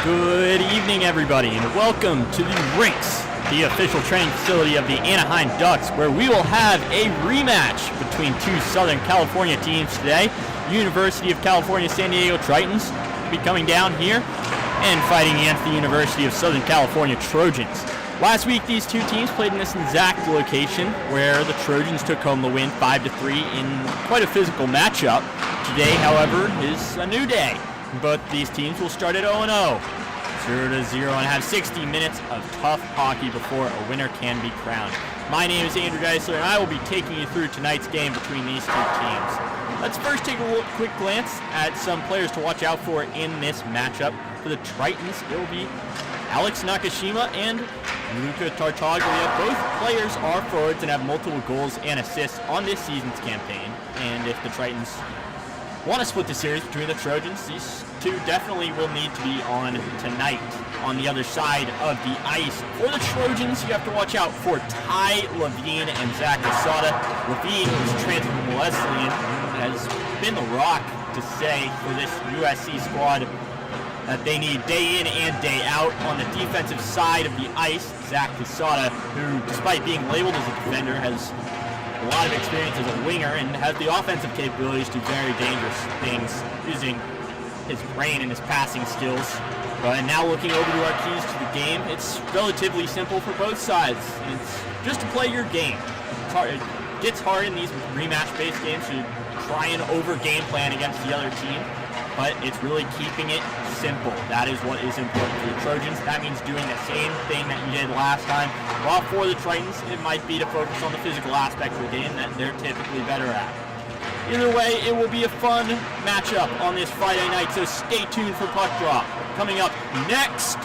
Good evening, everybody, and welcome to the Rinks, the official training facility of the Anaheim Ducks, where we will have a rematch between two Southern California teams today. University of California San Diego Tritons will be coming down here and fighting against the University of Southern California Trojans. Last week, these two teams played in this exact location, where the Trojans took home the win 5-3 in quite a physical matchup. Today, however, is a new day. Both these teams will start at 0-0, 0-0, and have 60 minutes of tough hockey before a winner can be crowned. My name is Andrew Geisler, and I will be taking you through tonight's game between these two teams. Let's first take a quick glance at some players to watch out for in this matchup. For the Tritons, it will be Alex Nakashima and Luca Tartaglia. Both players are forwards and have multiple goals and assists on this season's campaign. And if the Tritons want to split the series between the Trojans, these two definitely will need to be on tonight. On the other side of the ice, for the Trojans, you have to watch out for Ty Levine and Zach Quesada. Levine, who's transferred from Wesleyan, has been the rock to say for this USC squad that they need day in and day out. On the defensive side of the ice, Zach Quesada, who, despite being labeled as a defender, has a lot of experience as a winger and has the offensive capabilities to do very dangerous things using his brain and his passing skills. But now looking over to our keys to the game, it's relatively simple for both sides. It's just to play your game. It gets hard in these rematch-based games to try and over-game plan against the other team, but it's really keeping it simple. That is what is important for the Trojans. That means doing the same thing that you did last time. While for the Tritons, it might be to focus on the physical aspect of the game that they're typically better at. Either way, it will be a fun matchup on this Friday night, so stay tuned for Puck Drop. Coming up next,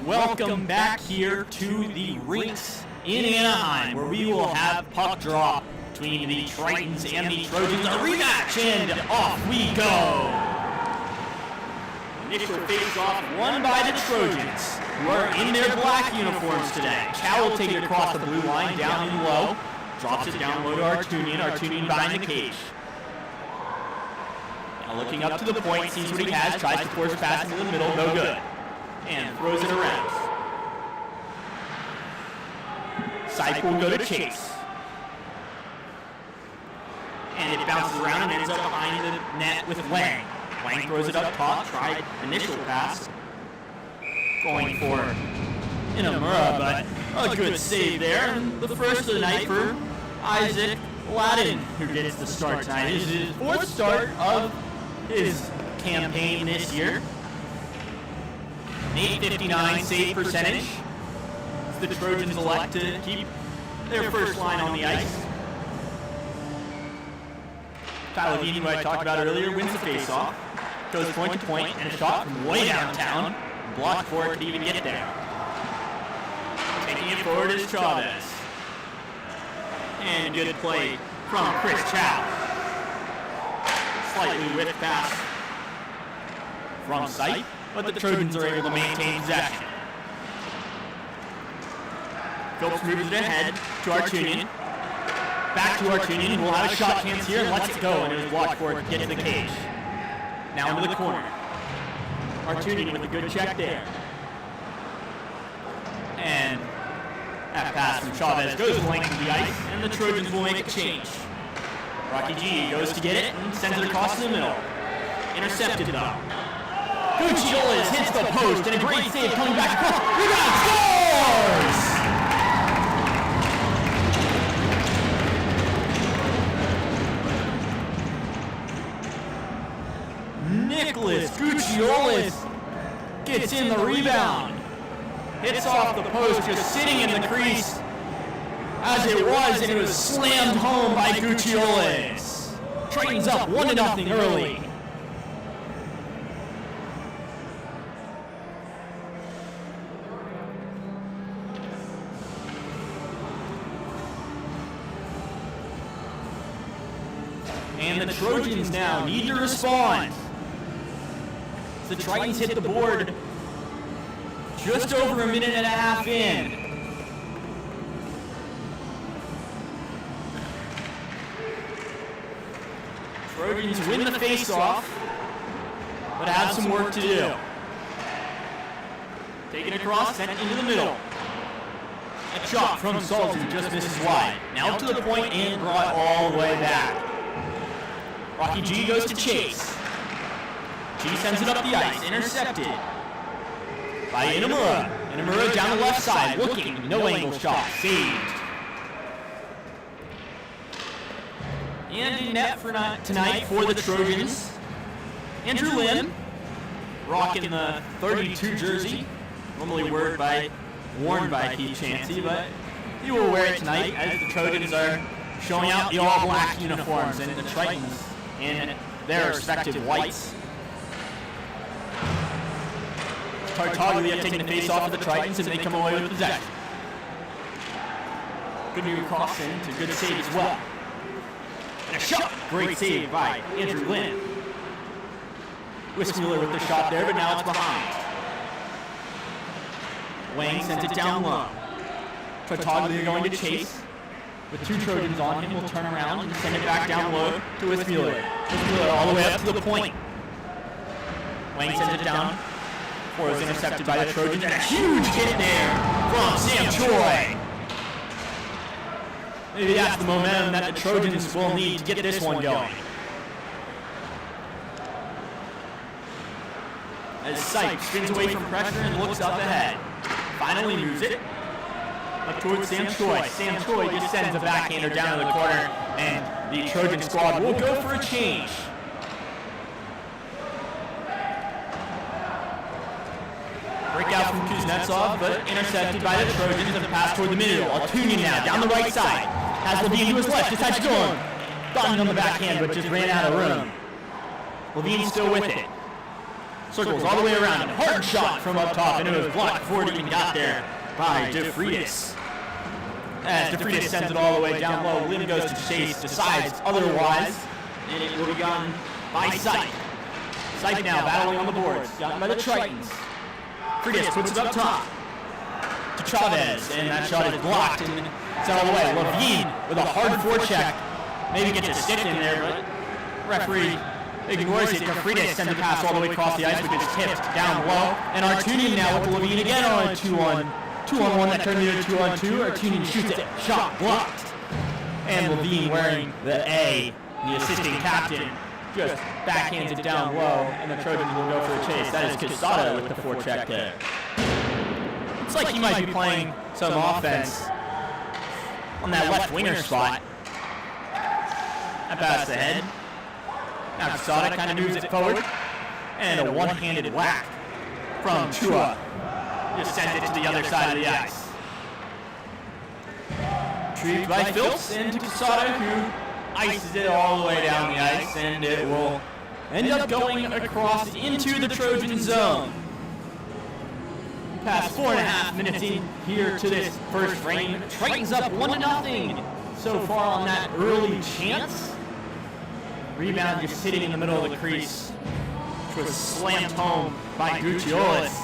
welcome back here to the rinks in Anaheim, where we will have puck drop between the Tritons and the Trojans. A rematch, and off we go. Initial face-off won by the Trojans, who are in their black uniforms today. Chow will take it across the blue line, down and low. Drops it down low to Artunian behind the cage. Now looking up to the point, sees what he has, tries to force pass into the middle, no good. And throws it around. Syke will go to Chase. And it bounces around and ends up behind the net with Lang. Lang throws it up top, tried initial pass. Going for Inamura, but a good save there. And the first of the night for Isaac Ladin, who gets the start tonight. This is his fourth start of his campaign this year. 859 save percentage. The Trojans elect to keep their first line on the ice. Paladini, who I talked about earlier, wins the faceoff. Goes point to point, and a shot from way downtown. Blocked before it could even get there. Taking it forward is Chavez. And good play from Chris Chow. Slightly whipped pass from Syke, but the Trojans are able to maintain possession. Phillips moves it ahead to Artunian. Back to Artunian, who will have a shot chance here and lets it go, and it was blocked for it to get to the cage. Now into the corner. Artunian with a good check there. And that pass from Chavez goes the length of the ice, and the Trojans will make a change. Rocky G goes to get it and sends it across the middle. Intercepted though. Gucciolis hits the post, and a great save coming back across. Rebound, scores! Nicholas Gucciolis gets in the rebound. Hits off the post, just sitting in the crease as it was, and it was slammed home by Gucciolis. Tritons up 1-0 early. And the Trojans now need to respond. The Tritons hit the board just over a minute and a half in. Trojans win the face-off, but have some work to do. Taken across, sent into the middle. A shot from Salty just misses wide. Now to the point and brought all the way back. Rocky G goes to Chase. G sends it up the ice, intercepted by Inamura. Inamura down the left side, looking, no angle shot, saved. And in net for tonight for the Trojans, Andrew Lim, rocking the 32 jersey, normally worn by Keith Chansey, but he will wear it tonight as the Trojans are showing out the all-black uniforms and the Tritons in their respective whites. Tartaglia taking the face off of the Tritons, and they come away with possession. Good move across into good save as well. And a shot! Great save by Andrew Lynn. Wissmuller with the shot there, but now it's behind. Wang sends it down low. Tartaglia going to Chase. With two Trojans on him, will turn around and send it back down low to Wissmuller. Wissmuller all the way up to the point. Wang sends it down. Was intercepted by the Trojans, and a huge hit there from Sam Choi. Maybe that's the momentum that the Trojans will need to get this one going. As Syke spins away from pressure and looks up ahead. Finally moves it up towards Sam Choi. Sam Choi just sends a backhander down to the corner, and the Trojan squad will go for a change. Breakout from Kuznetsov, but intercepted by the Trojans and pass toward the middle. Artunian now, down the right side. Has Levine to his left, just had to go on. Gotten on the backhand, but just ran out of room. Levine's still with it. Circles all the way around him. Hard shot from up top, and it was blocked before it even got there by DeFreitas. As DeFreitas sends it all the way down low, Lim goes to chase, decides otherwise, and it will be gone by Sipe. Sipe now battling on the boards, gotten by the Tritons. Freitas puts it up top to Chavez, and that shot is blocked and sent all the way. Levine with a hard forecheck, maybe gets a stick in there, but referee ignores it. Freitas sends a pass all the way across the ice, which is tipped down low, and Artunian now with Levine again on a 2-on-1 that turned into a 2-on-2. Artunian shoots it, shot blocked, and Levine wearing the A, the assistant captain, just backhands it down low, and the Trojans will go for a chase. That is Quesada with the forecheck there. It's like he might be playing some offense on that left winger spot. That pass ahead. Now Quesada kind of moves it forward, and a one-handed whack from Chua. Just sends it to the other side of the ice. Retrieved by Phillips into Quesada, who ices it all the way down the ice, and it will end up going across into the Trojan zone. Past 4.5 minutes in here to this first frame. Tritons up 1-0 so far on that early chance. Rebound just sitting in the middle of the crease, which was slammed home by Gutierrez.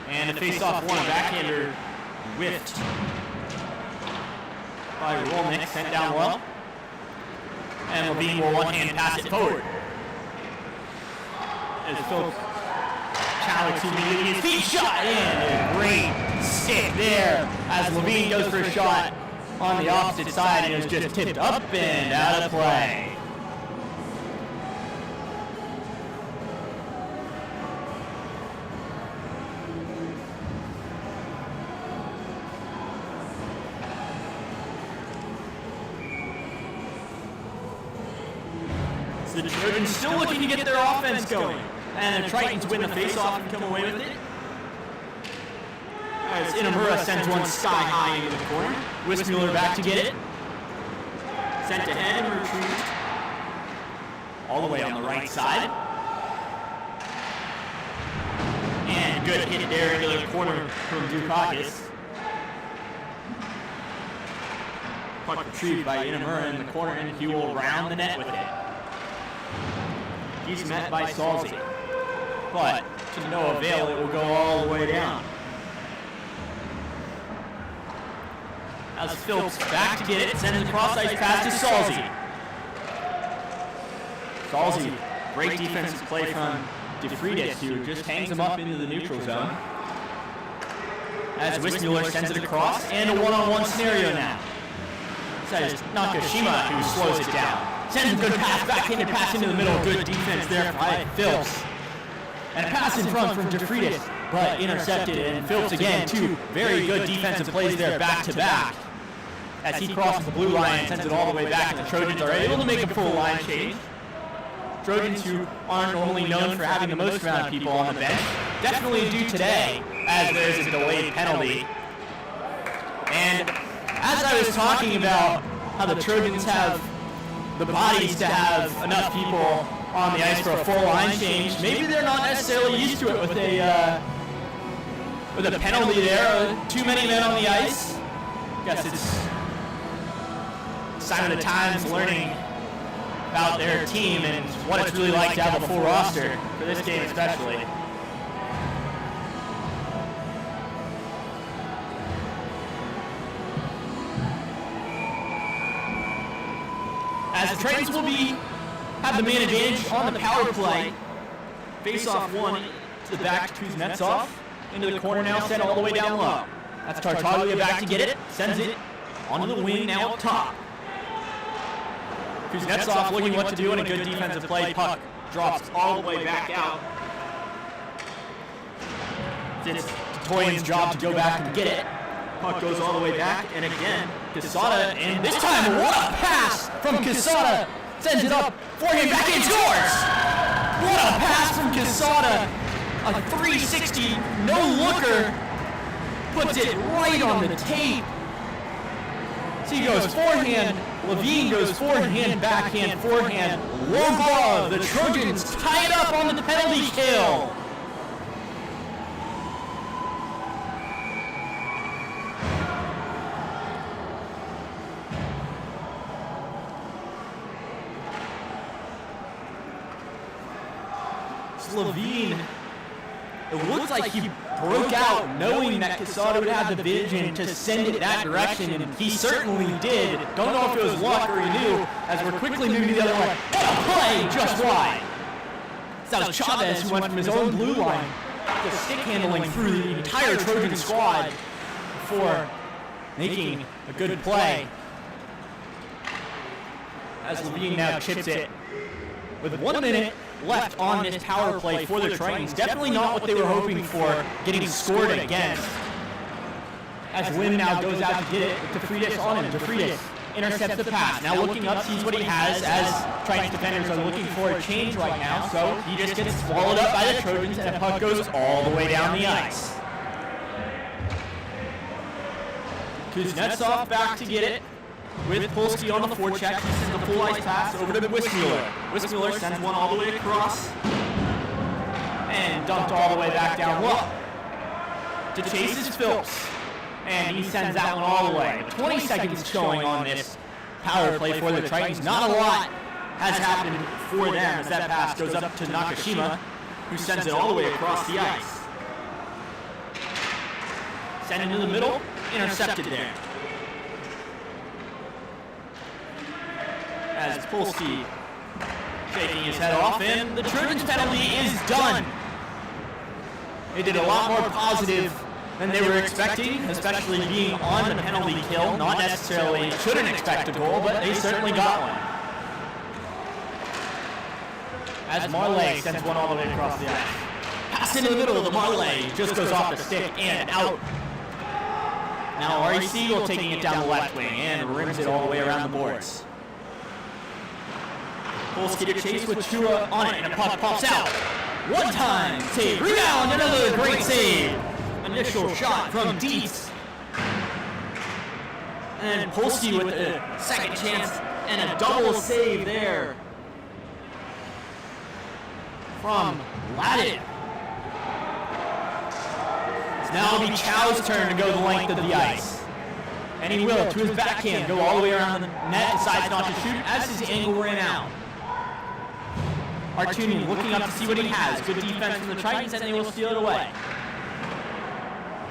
And a face-off one, backhander whiffed by Rolnick, sent down low. And Levine will one-hand pass it forward. As Phillips Chowicks immediately his feet shot, and a great stick there as Levine goes for a shot on the opposite side, and it was just tipped up and out of play. So the Trojans still looking to get their offense going, and the Tritons win the face-off and come away with it. As Inamura sends one sky high into the corner. Wismuller back to get it. Sent ahead and retrieved all the way on the right side. And good hit there into the corner from Dukakis. Puck retrieved by Inamura in the corner, and he will round the net with it. He's met by Salzy, but to no avail, it will go all the way down. As Phillips back to get it, sends a cross-ice pass to Salzy. Salzy, great defensive play from DeFreitas, who just hangs him up into the neutral zone. As Wismuller sends it across, and a one-on-one scenario now. That is Nakashima who slows it down. Sends a good pass, backhanded pass into the middle. Good defense there by Phillips. And a pass in front from DeFreitas, but intercepted. And Phillips again, two very good defensive plays there back to back. As he crosses the blue line and sends it all the way back, and the Trojans are able to make a full line change. Trojans, who aren't normally known for having the most amount of people on the bench, definitely do today, as there's a delayed penalty. And as I was talking about how the Trojans have the bodies to have enough people on the ice for a full line change, maybe they're not necessarily used to it with a penalty there, too many men on the ice. Guess it's a sign of the times, learning about their team and what it's really like to have a full roster for this game especially. As the Tritons will have the man advantage on the power play. Face off one to the back to Kuznetsov. Into the corner now, sent all the way down low. That's Tartaglia back to get it. Sends it onto the wing now up top. Kuznetsov looking what to do, and a good defensive play. Puck drops all the way back out. It's Toyan's job to go back and get it. Puck goes all the way back, and again, Quesada, and this time, what a pass from Quesada! Sends it up, forehand back and scores! What a pass from Quesada! A 360 no-looker, puts it right on the tape. So he goes forehand, Levine goes forehand, backhand, forehand, low glove. The Trojans tie it up on the penalty kill. Levine, it looks like he broke out knowing that Quesada would have the vision to send it that direction, and he certainly did. Don't know if it was luck or he knew, as we're quickly moving to the other way. What a play just wide! That was Chavez, who went from his own blue line, just stick handling through the entire Trojan squad before making a good play. As Levine now chips it with 1 minute left on this power play for the Tritons. Definitely not what they were hoping for, getting scored against. As Lim now goes out to get it with DeFreitas on him. DeFreitas intercepts the pass. Now looking up, sees what he has, as Tritons defenders are looking for a change right now. So he just gets swallowed up by the Trojans, and the puck goes all the way down the ice. Kuznetsov back to get it, with Polsky on the forecheck. He sends a full ice pass over to Wismuller. Wismuller sends one all the way across and dumped all the way back down low. To chase is Phillips, and he sends that one all the way. 20 seconds showing on this power play for the Tritons. Not a lot has happened for them as that pass goes up to Nakashima, who sends it all the way across the ice. Sent into the middle, intercepted there. As Polsky shaking his head off, and the Trojans penalty is done. They did a lot more positive than they were expecting, especially being on the penalty kill. Not necessarily shouldn't expect a goal, but they certainly got one. As Marley sends one all the way across the ice. Pass into the middle, the Marley just goes off the stick and out. Now REC will taking it down the left wing and rims it all the way around the boards. Polsky to chase with Chua on it, and a puck pops out. One time save, rebound, another great save. Initial shot from Dietz. And Polsky with a second chance and a double save there from Ladin. It's now it'll be Chow's turn to go the length of the ice. And he will, to his backhand, go all the way around the net, decides not to shoot as his angle ran out. Artunian looking up to see what he has. Good defense from the Tritons, and they will steal it away.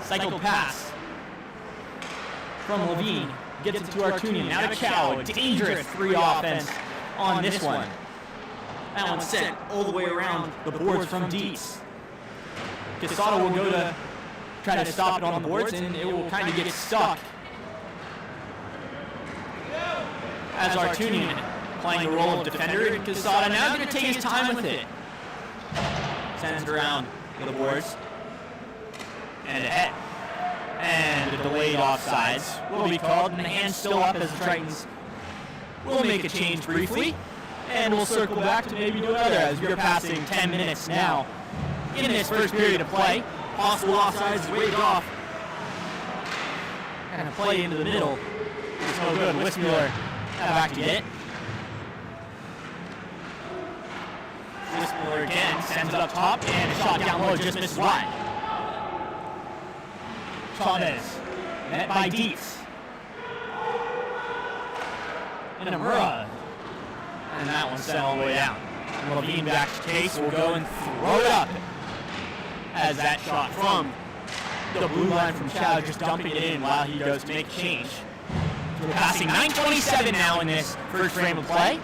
Cycle pass from Levine. Gets it to Artunian. Now to Chow. A dangerous 3 offense on this one. That one sent all the way around the boards from Dietz. Quesada will go to try to stop it on the boards, and it will kind of get stuck. As Artunian playing the role of defender, and Quesada now going to take his time with it. Sends it around to the boards. And ahead. And the delayed offsides will be called, and the hand's still up as the Tritons will make a change briefly. And we'll circle back to maybe do another as we're passing 10 minutes now in this first period of play. Possible offsides waved off. And a play into the middle. It's no good. Wismuller back to get it. Wismuller again sends it up top, and a shot down low just misses wide. Chavez, met by Dietz. And Amura. And that one sent all the way down. And Levine back to Case will go and throw it up. As that shot from the blue line from Chow just dumping it in while he goes to make a change. So we're passing 9:27 now in this first frame of play.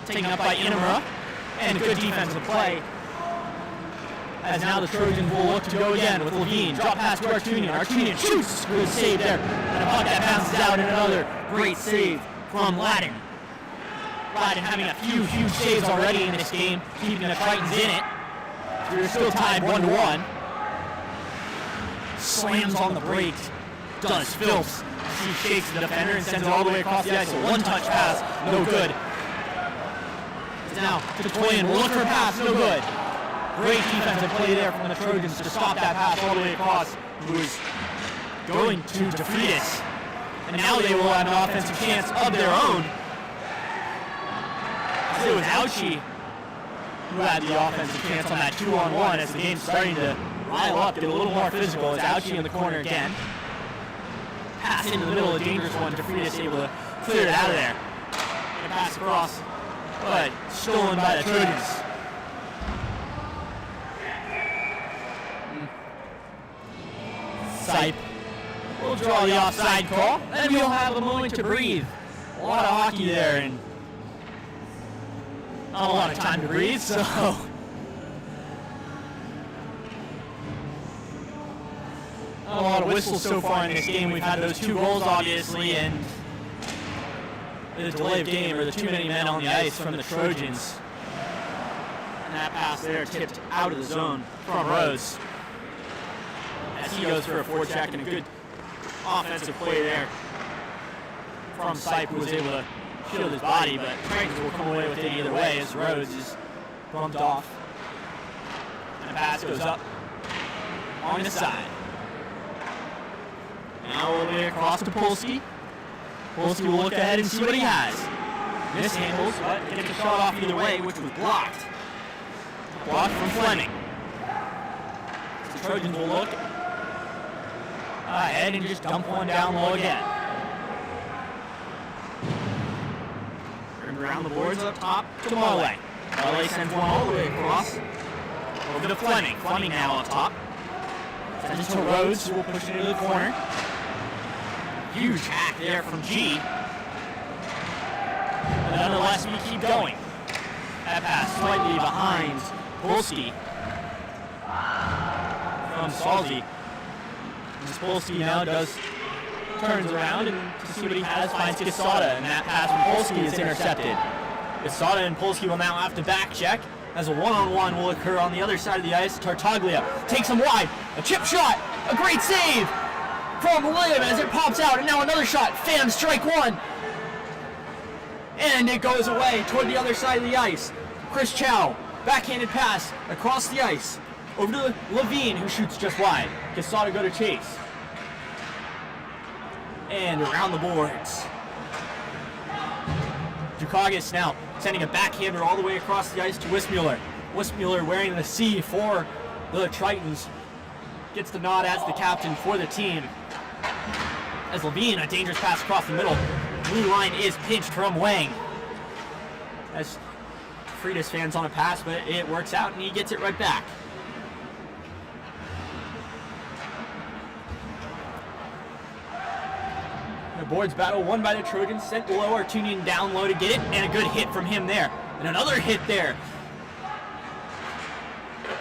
Taken up by Inamura, and a good defensive play. As now the Trojans will look to go again with Levine. Drop pass to Artunian. Artunian shoots! Good save there. And a puck that bounces out, and another great save from Ladin. Ladin having a few huge saves already in this game, keeping the Tritons in it. We're still tied 1-1. Slams on the break. Does Phillips. He shakes the defender and sends it all the way across the ice. A one-touch pass, no good. Now to Toyin, we'll look for a pass, no good. Great defensive play there from the Trojans to stop that pass all the way across. It was going to DeFreitas. And now they will have an offensive chance of their own. It was Ouchie who had the offensive chance on that 2-on-1 as the game's starting to rile up, get a little more physical. As Ouchie in the corner again. Pass into the middle, a dangerous one. DeFreitas able to clear it out of there. And a pass across, but stolen by the Trojans. Sipe will draw the offside call, and we'll have a moment to breathe. A lot of hockey there, and not a lot of time to breathe, so not a lot of whistles so far in this game. We've had those 2 goals, obviously, and the delay of game, or the too many men on the ice from the Trojans. And that pass there tipped out of the zone from Rhodes. As he goes for a forecheck and a good offensive play there from Sipe, who was able to shield his body, but Titans will come away with it either way as Rhodes is bumped off. And the pass goes up on the side. Now all the way across to Polsky. Polsky will look ahead and see what he has. Mishandles, but gets a shot off either way, which was blocked. Blocked from Fleming. The Trojans will look ahead and just dump one down low again. Around the boards up top to Marley. Marley sends one all the way across. Over to Fleming. Fleming now up top. Sends it to Rhodes, who will push it into the corner. Huge hack there from G. But nonetheless, we keep going. That pass slightly behind Polsky from Salzy. Polsky now turns around and to see what he has, finds Quesada, and that pass from Polsky is intercepted. Quesada and Polsky will now have to back check as a one-on-one will occur on the other side of the ice. Tartaglia takes him wide, a chip shot, a great save from Lim as it pops out, and now another shot. Fan strike one, and it goes away toward the other side of the ice. Chris Chow, backhanded pass across the ice over to Levine, who shoots just wide. Quesada go to chase. And around the boards. Dukakis now sending a backhander all the way across the ice to Wismuller. Wismuller wearing the C for the Tritons. Gets the nod as the captain for the team. As Levine, a dangerous pass across the middle. Blue line is pinched from Wang. As Freitas fans on a pass, but it works out and he gets it right back. The boards battle won by the Trojans, sent below, Artunian down low to get it, and a good hit from him there. And another hit there.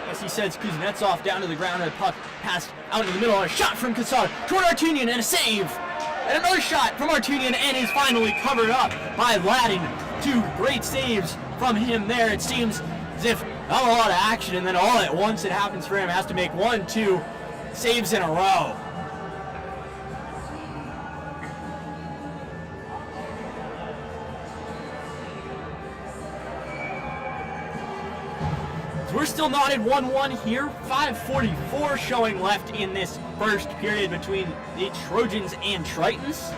As he sends Kuznetsov down to the ground, and the puck passed out into the middle, and a shot from Quesada toward Artunian, and a save. And another shot from Artunian, and is finally covered up by Ladin. 2 great saves from him there. It seems as if not a lot of action, and then all at once it happens for him. Has to make 1-2 saves in a row. We're still knotted 1-1 here. 5:44 showing left in this first period between the Trojans and Tritons.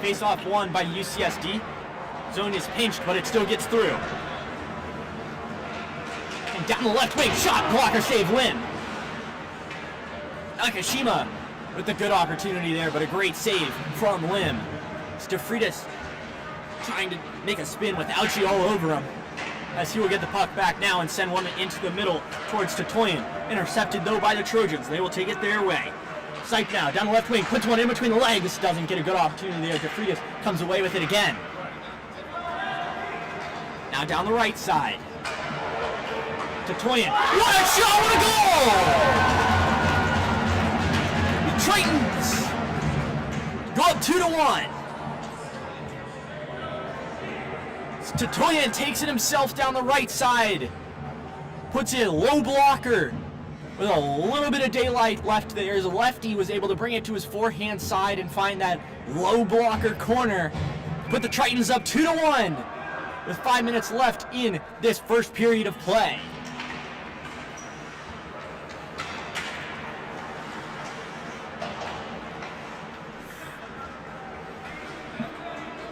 Face-off won by UCSD. Zone is pinched, but it still gets through. And down the left wing, shot, blocker save, Lin. Nakashima with a good opportunity there, but a great save from Lim. DeFreitas trying to make a spin with Ouchie all over him, as he will get the puck back now and send one into the middle towards Tatoyan. Intercepted though by the Trojans. They will take it their way. Sipe now down the left wing, puts one in between the legs. Doesn't get a good opportunity there. DeFreitas comes away with it again. Now down the right side. Tatoyan. What a shot! What a goal! The Tritons go up 2-1. Tatoyan takes it himself down the right side. Puts it low blocker with a little bit of daylight left there. As a lefty was able to bring it to his forehand side and find that low blocker corner. Put the Tritons up 2-1 with 5 minutes left in this first period of play.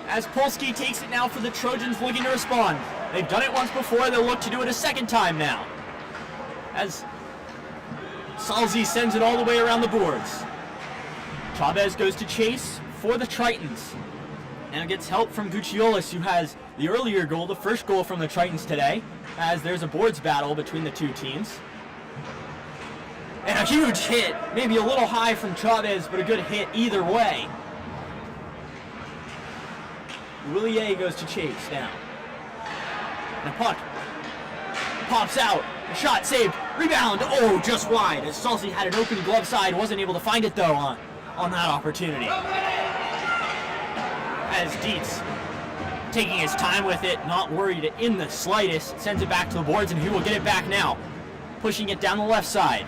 as Polsky takes it now for the Trojans looking to respond. They've done it once before, they'll look to do it a second time now. As Salzi sends it all the way around the boards. Chavez goes to chase for the Tritons. And gets help from Gucciolis, who has the earlier goal, the first goal from the Tritons today, as there's a boards battle between the two teams. And a huge hit, maybe a little high from Chavez, but a good hit either way. Willier goes to chase now. And a puck pops out. A shot saved. Rebound. Oh, just wide. As Salzi had an open glove side. Wasn't able to find it, though, on that opportunity. As Dietz, taking his time with it, not worried in the slightest, sends it back to the boards, and he will get it back now. Pushing it down the left side.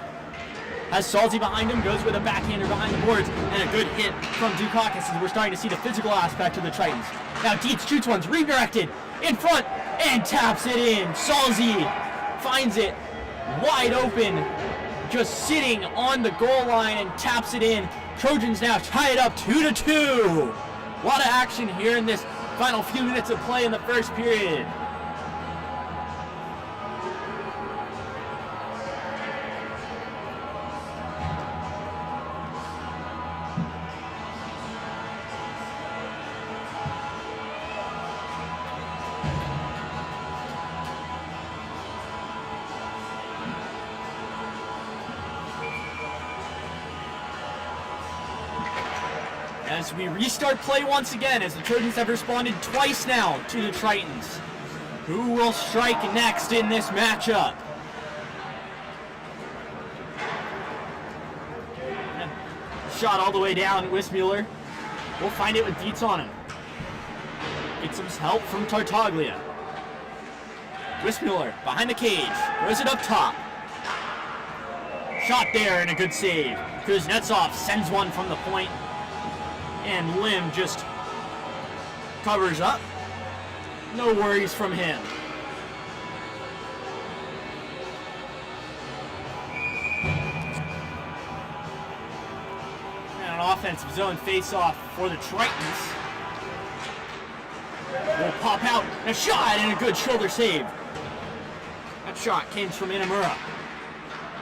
Has Salzi behind him, goes with a backhander behind the boards, and a good hit from Dukakis, as we're starting to see the physical aspect of the Tritons. Now Dietz shoots one, redirected, in front, and taps it in. Salzi finds it wide open, just sitting on the goal line and taps it in. Trojans now tie it up 2-2. A lot of action here in this final few minutes of play in the first period. As we restart play once again, as the Trojans have responded twice now to the Tritons. Who will strike next in this matchup? And shot all the way down, Wismuller. We'll find it with Dietz on him. Get some help from Tartaglia. Wismuller behind the cage, throws it up top. Shot there and a good save. Kuznetsov sends one from the point. And Lim just covers up. No worries from him. And an offensive zone face-off for the Tritons. Will pop out. A shot and a good shoulder save. That shot came from Inamura.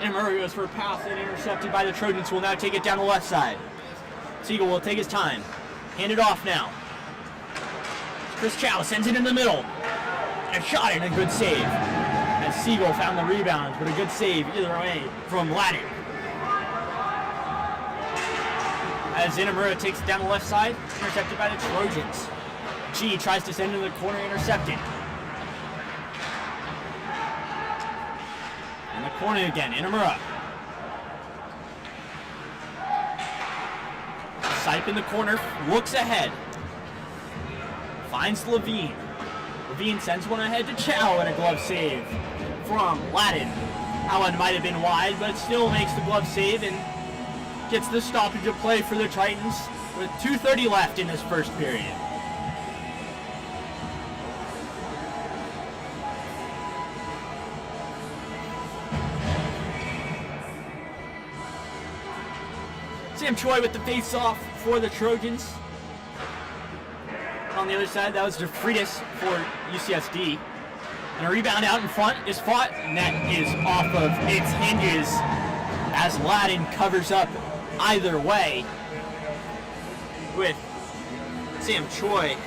Inamura goes for a pass and intercepted by the Trojans, who will now take it down the left side. Siegel will take his time. Hand it off now. Chris Chow sends it in the middle. And a shot and a good save. As Siegel found the rebound, but a good save either way from Laddie. As Inamura takes it down the left side, intercepted by the Trojans. G tries to send it in the corner, intercepted. In the corner again, Inamura. Sipe in the corner, looks ahead. Finds Levine. Levine sends one ahead to Chow and a glove save from Ladin. That one might have been wide, but still makes the glove save and gets the stoppage of play for the Tritons with 2:30 left in this first period. Sam Choi with the face-off for the Trojans. On the other side, that was DeFreitas for UCSD. And a rebound out in front is fought, and that is off of its hinges as Ladin covers up either way with Sam Choi.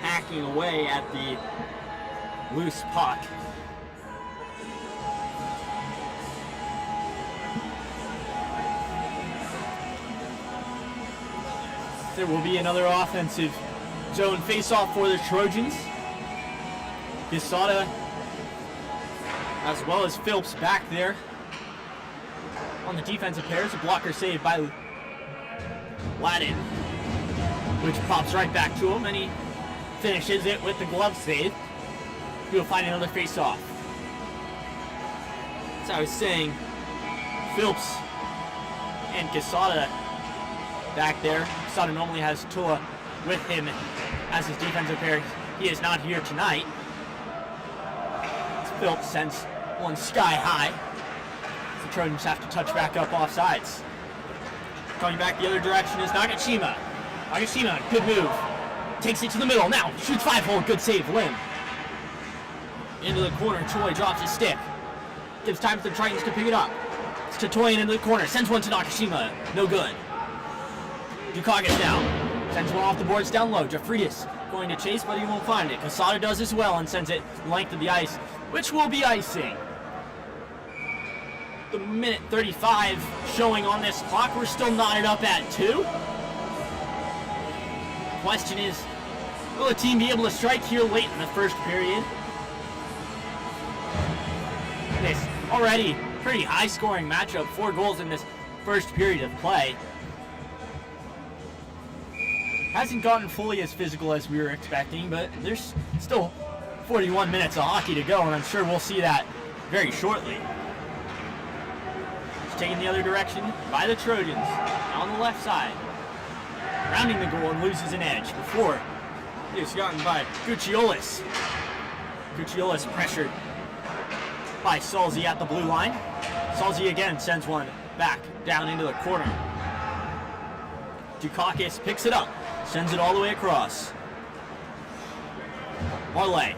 Hacking away at the loose puck. There will be another offensive zone face-off for the Trojans. Quesada, as well as Phillips back there on the defensive pairs. A blocker save by Ladin, which pops right back to him, and he finishes it with the glove save. He'll find another face-off. As I was saying, Phillips and Quesada back there. Quesada normally has Tua with him as his defensive pair. He is not here tonight. Phillips sends one sky high. The Trojans have to touch back up off sides. Coming back the other direction is Nakashima. Nakashima, good move. Takes it to the middle. Now shoots 5-hole. Good save, Lim. Into the corner. Choi drops his stick. Gives time for the Tritons to pick it up. It's Chatoyan into the corner. Sends one to Nakashima. No good. Dukakis down. Sends one off the boards down low. Jeffritas going to chase, but he won't find it. Casada does as well and sends it length of the ice, which will be icing. The minute 35 showing on this clock. We're still knotted up at 2. Question is, will the team be able to strike here late in the first period? This already pretty high scoring matchup. 4 goals in this first period of play. Hasn't gotten fully as physical as we were expecting, but there's still 41 minutes of hockey to go, and I'm sure we'll see that very shortly. It's taken the other direction by the Trojans on the left side. Rounding the goal and loses an edge before it's gotten by Gucciolis. Gucciolis pressured by Salzi at the blue line. Salzi again sends one back down into the corner. Dukakis picks it up, sends it all the way across. Marley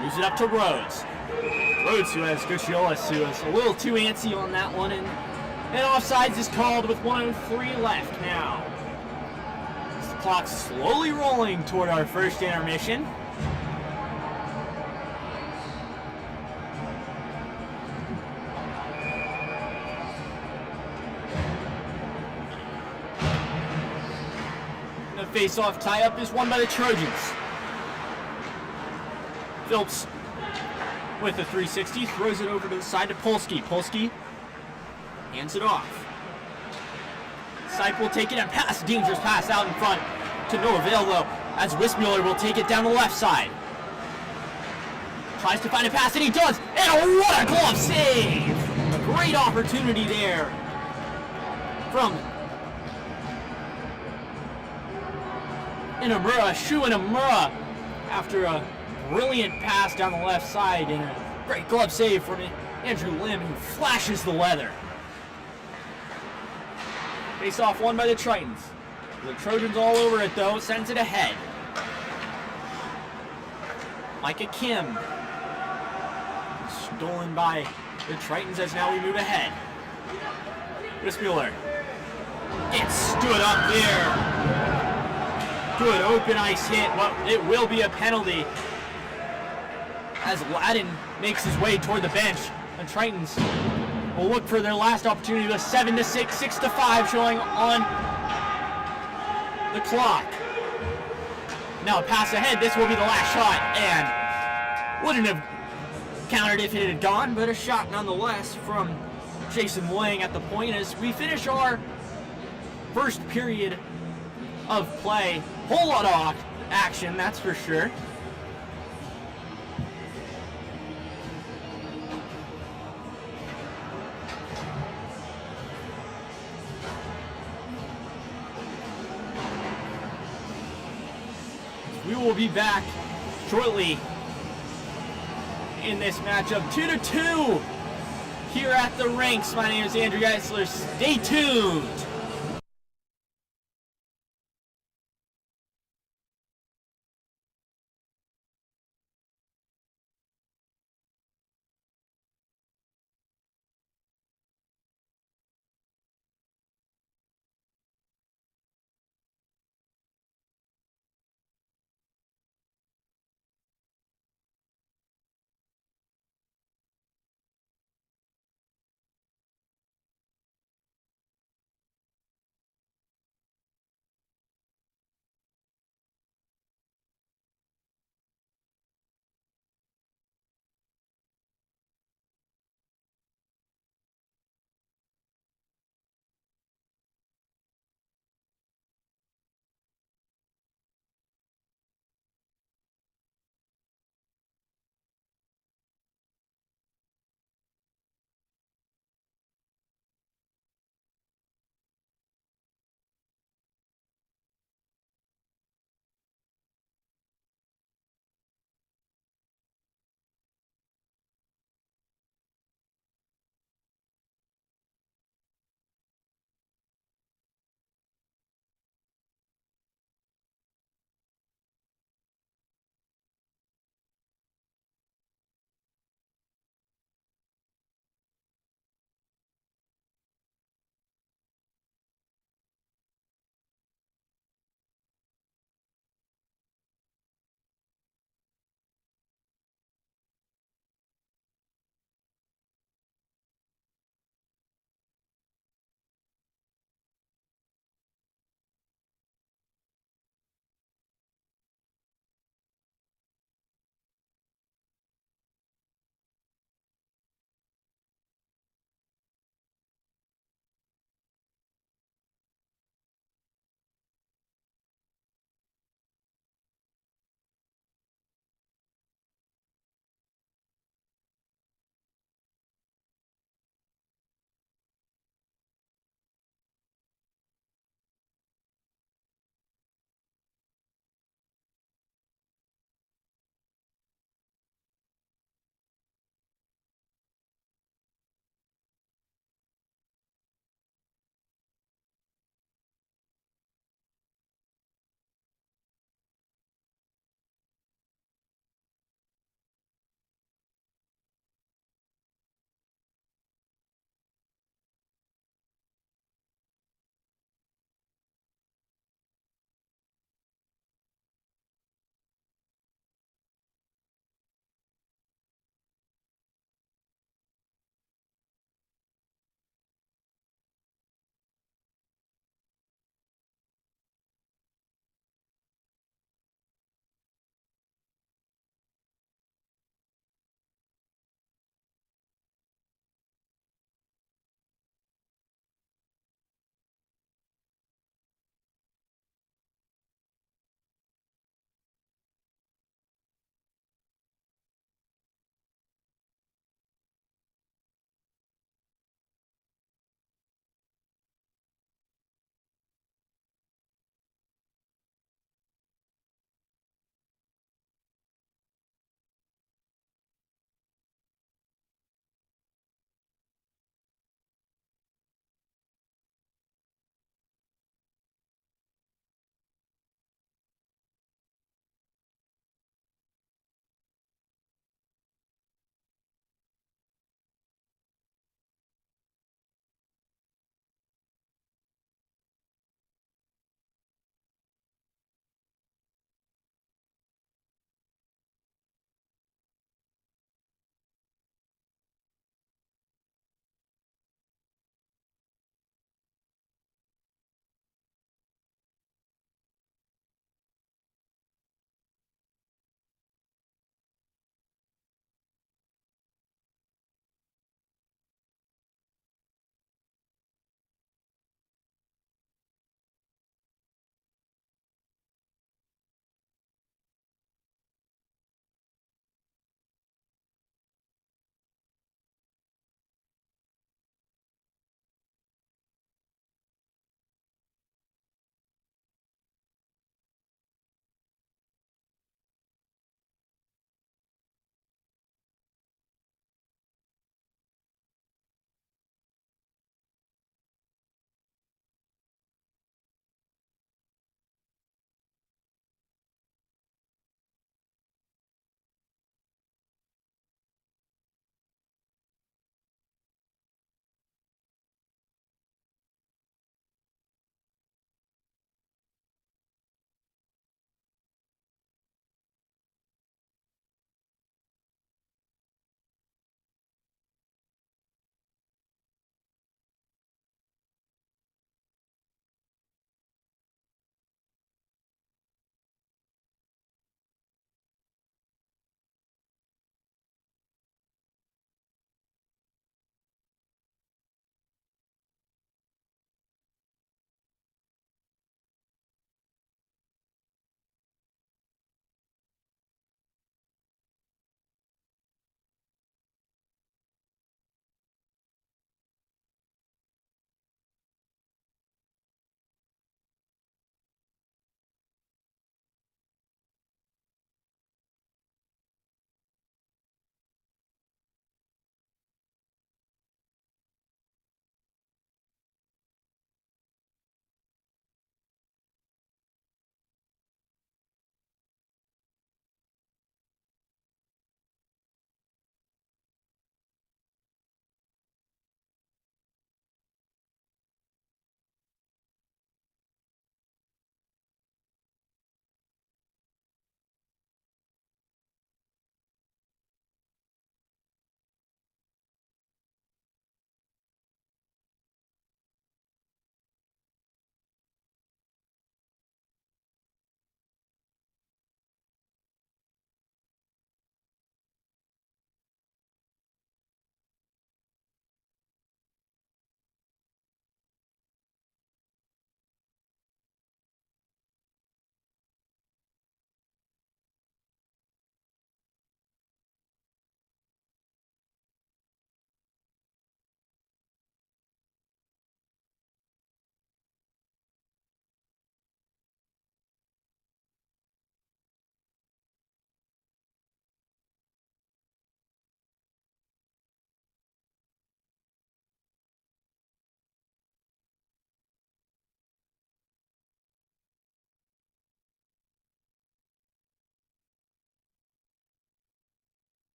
moves it up to Rhodes. Rhodes, who has Gucciolis, who is a little too antsy on that one, and offsides is called with 1:03 left now. As the clock's slowly rolling toward our first intermission. The face-off tie-up is won by the Trojans. Phillips with a 360, throws it over to the side to Polsky. Polsky hands it off. Sype will take it and pass. Dangerous pass out in front to no avail though, as Wismuller will take it down the left side. Tries to find a pass and he does. And what a glove save! A great opportunity there from Inamura, Shu Inamura, after a brilliant pass down the left side and a great glove save from Andrew Lim, who flashes the leather. Face off won by the Tritons. The Trojans all over it though, sends it ahead. Micah Kim. Stolen by the Tritons as now we move ahead. Wismuller. It stood up there. Good open ice hit, but it will be a penalty as Ladin makes his way toward the bench. And Tritons will look for their last opportunity with 7-6, 6-5 showing on the clock. Now a pass ahead, this will be the last shot, and wouldn't have countered if it had gone, but a shot nonetheless from Jason Wang at the point as we finish our first period of play. Whole lot of action, that's for sure. We will be back shortly in this matchup, 2-2 here at the rinks. My name is Andrew Geisler. Stay tuned.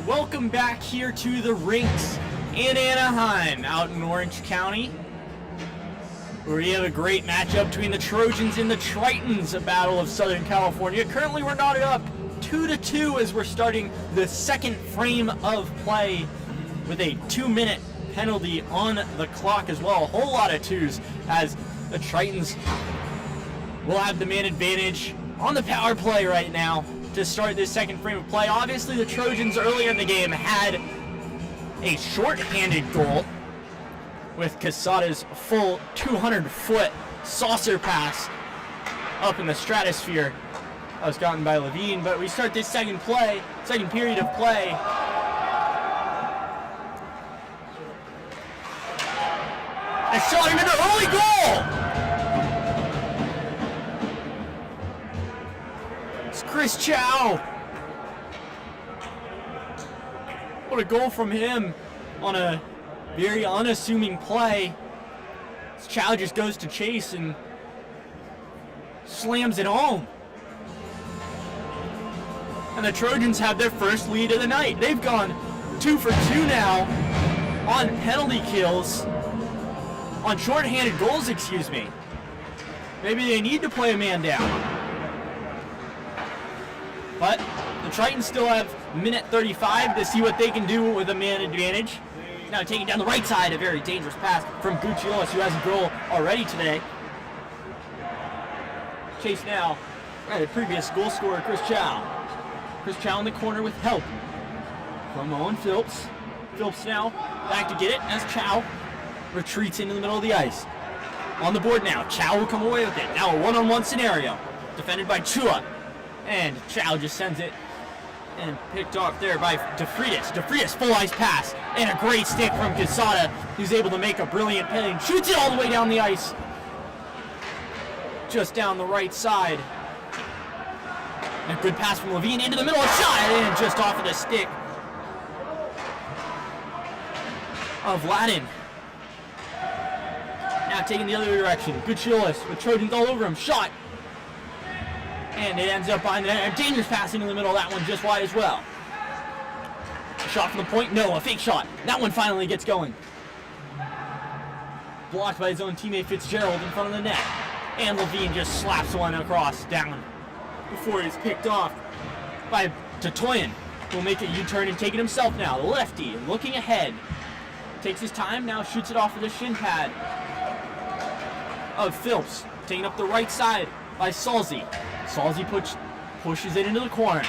Welcome back here to the rinks in Anaheim, out in Orange County, where we have a great matchup between the Trojans and the Tritons, a battle of Southern California. Currently we're knotted up 2-2 as we're starting the second frame of play with a 2-minute penalty on the clock as well. A whole lot of twos as the Tritons will have the man advantage on the power play right now to start this second frame of play. Obviously the Trojans earlier in the game had a short-handed goal with Quesada's full 200-foot saucer pass up in the stratosphere. That was gotten by Levine, but we start this second period of play. A shot into the early goal! It's Chris Chow. What a goal from him on a very unassuming play. Chow just goes to chase and slams it home. And the Trojans have their first lead of the night. They've gone 2 for 2 now on penalty kills, on shorthanded goals, excuse me. Maybe they need to play a man down. But the Tritons still have minute 35 to see what they can do with a man advantage. Now taking down the right side, a very dangerous pass from Gucciolis, who has a goal already today. Chase now by the previous goal scorer, Chris Chow. Chris Chow in the corner with help from Owen Phillips. Phillips now back to get it as Chow retreats into the middle of the ice. On the board now, Chow will come away with it. Now a one-on-one scenario, defended by Chua. And Chow just sends it and picked off there by DeFreitas. DeFreitas, full ice pass, and a great stick from Quesada, who's able to make a brilliant pin and shoots it all the way down the ice. Just down the right side. And a good pass from Levine into the middle, a shot, and just off of the stick of Ladin. Now taking the other direction. Gucciolis with Trojans all over him. Shot. And it ends up behind the net. A dangerous pass into the middle. That one just wide as well. A shot from the point. No, a fake shot. That one finally gets going. Blocked by his own teammate Fitzgerald in front of the net. And Levine just slaps one across down before it's picked off by Tatoyan, who will make a U-turn and take it himself now. The lefty looking ahead. Takes his time, now shoots it off of the shin pad of Phillips. Taking up the right side by Salzi. Salzi pushes it into the corner.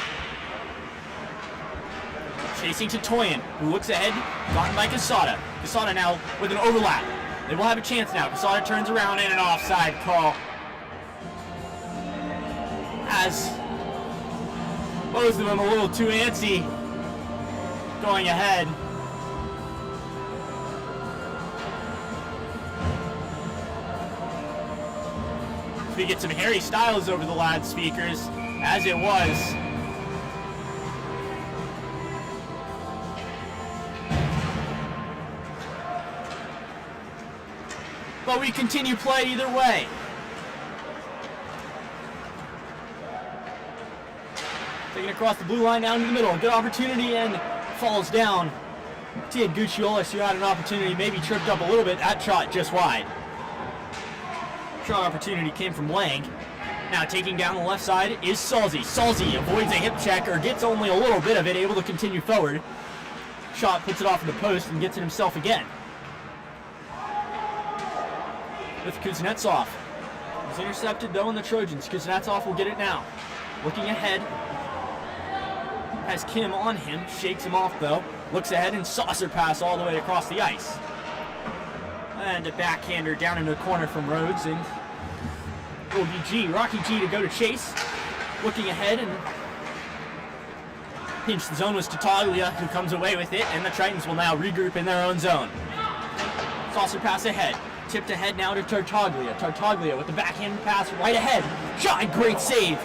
Chasing Tatoyan, who looks ahead, gotten by Quesada. Quesada now with an overlap. They will have a chance now. Quesada turns around and an offside call. As both of them a little too antsy going ahead. We get some Harry Styles over the loudspeakers, as it was. But we continue play either way. Taking across the blue line down to the middle. Good opportunity and falls down. Tia Gucciolis, who had an opportunity, maybe tripped up a little bit. That shot just wide. Strong opportunity came from Lang. Now taking down the left side is Salzi. Salzi avoids a hip check, or gets only a little bit of it, able to continue forward. Shot puts it off of the post and gets it himself again. With Kuznetsov. He's intercepted though in the Trojans. Kuznetsov will get it now. Looking ahead. Has Kim on him. Shakes him off though. Looks ahead and saucer pass all the way across the ice. And a backhander down into the corner from Rhodes, and it will be G, Rocky G, to go to chase. Looking ahead, and pinch the zone was Tattaglia, who comes away with it, and the Tritons will now regroup in their own zone. Saucer pass ahead. Tipped ahead now to Tartaglia. Tartaglia with the backhand pass right ahead. Shot, great save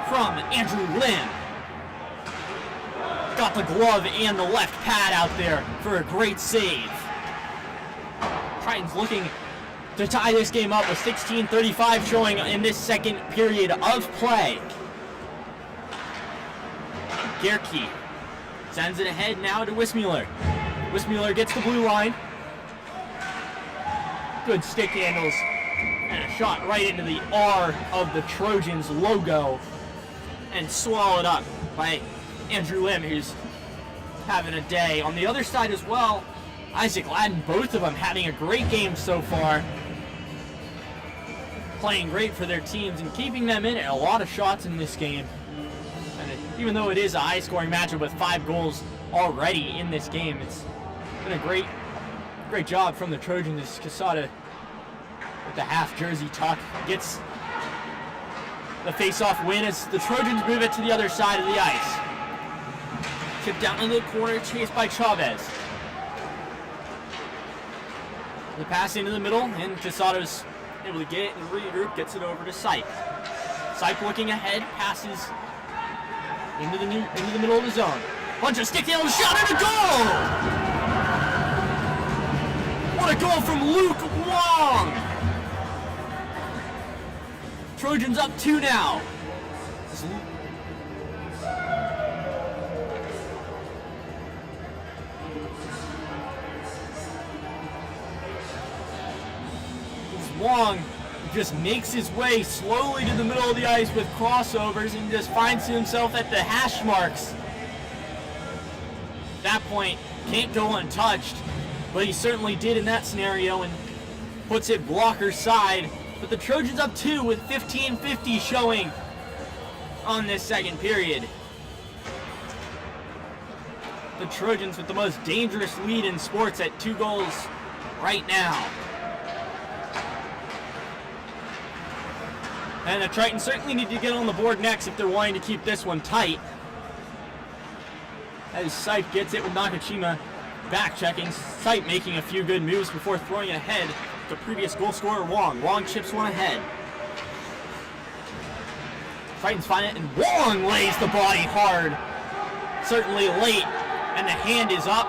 from Andrew Lynn. Got the glove and the left pad out there for a great save. Tritons looking to tie this game up with 16:35 showing in this second period of play. Gerke sends it ahead now to Wismuller. Wismuller gets the blue line. Good stick handles. And a shot right into the R of the Trojans logo. And swallowed up by Andrew Lim, who's having a day. On the other side as well, Isaac Ladden, both of them having a great game so far. Playing great for their teams and keeping them in a lot of shots in this game. And even though it is a high-scoring matchup with 5 goals already in this game, it's been a great job from the Trojans. Quesada with the half jersey tuck gets the face-off win as the Trojans move it to the other side of the ice. Tipped down into the corner, chased by Chavez. The pass into the middle, and Quesada's able to get it and regroup, gets it over to Sipe. Sipe looking ahead, passes into the middle of the zone. Bunch of stick handles, shot and a goal! What a goal from Luke Wong! Trojans up 2 now. Wong just makes his way slowly to the middle of the ice with crossovers and just finds himself at the hash marks. At that point, can't go untouched, but he certainly did in that scenario and puts it blocker side. But the Trojans up 2 with 15:50 showing on this second period. The Trojans with the most dangerous lead in sports at 2 goals right now. And the Tritons certainly need to get on the board next if they're wanting to keep this one tight. As Sipe gets it with Nakashima back checking. Sipe making a few good moves before throwing it ahead to previous goal scorer Wong. Wong chips one ahead. Tritons find it and Wong lays the body hard. Certainly late, and the hand is up.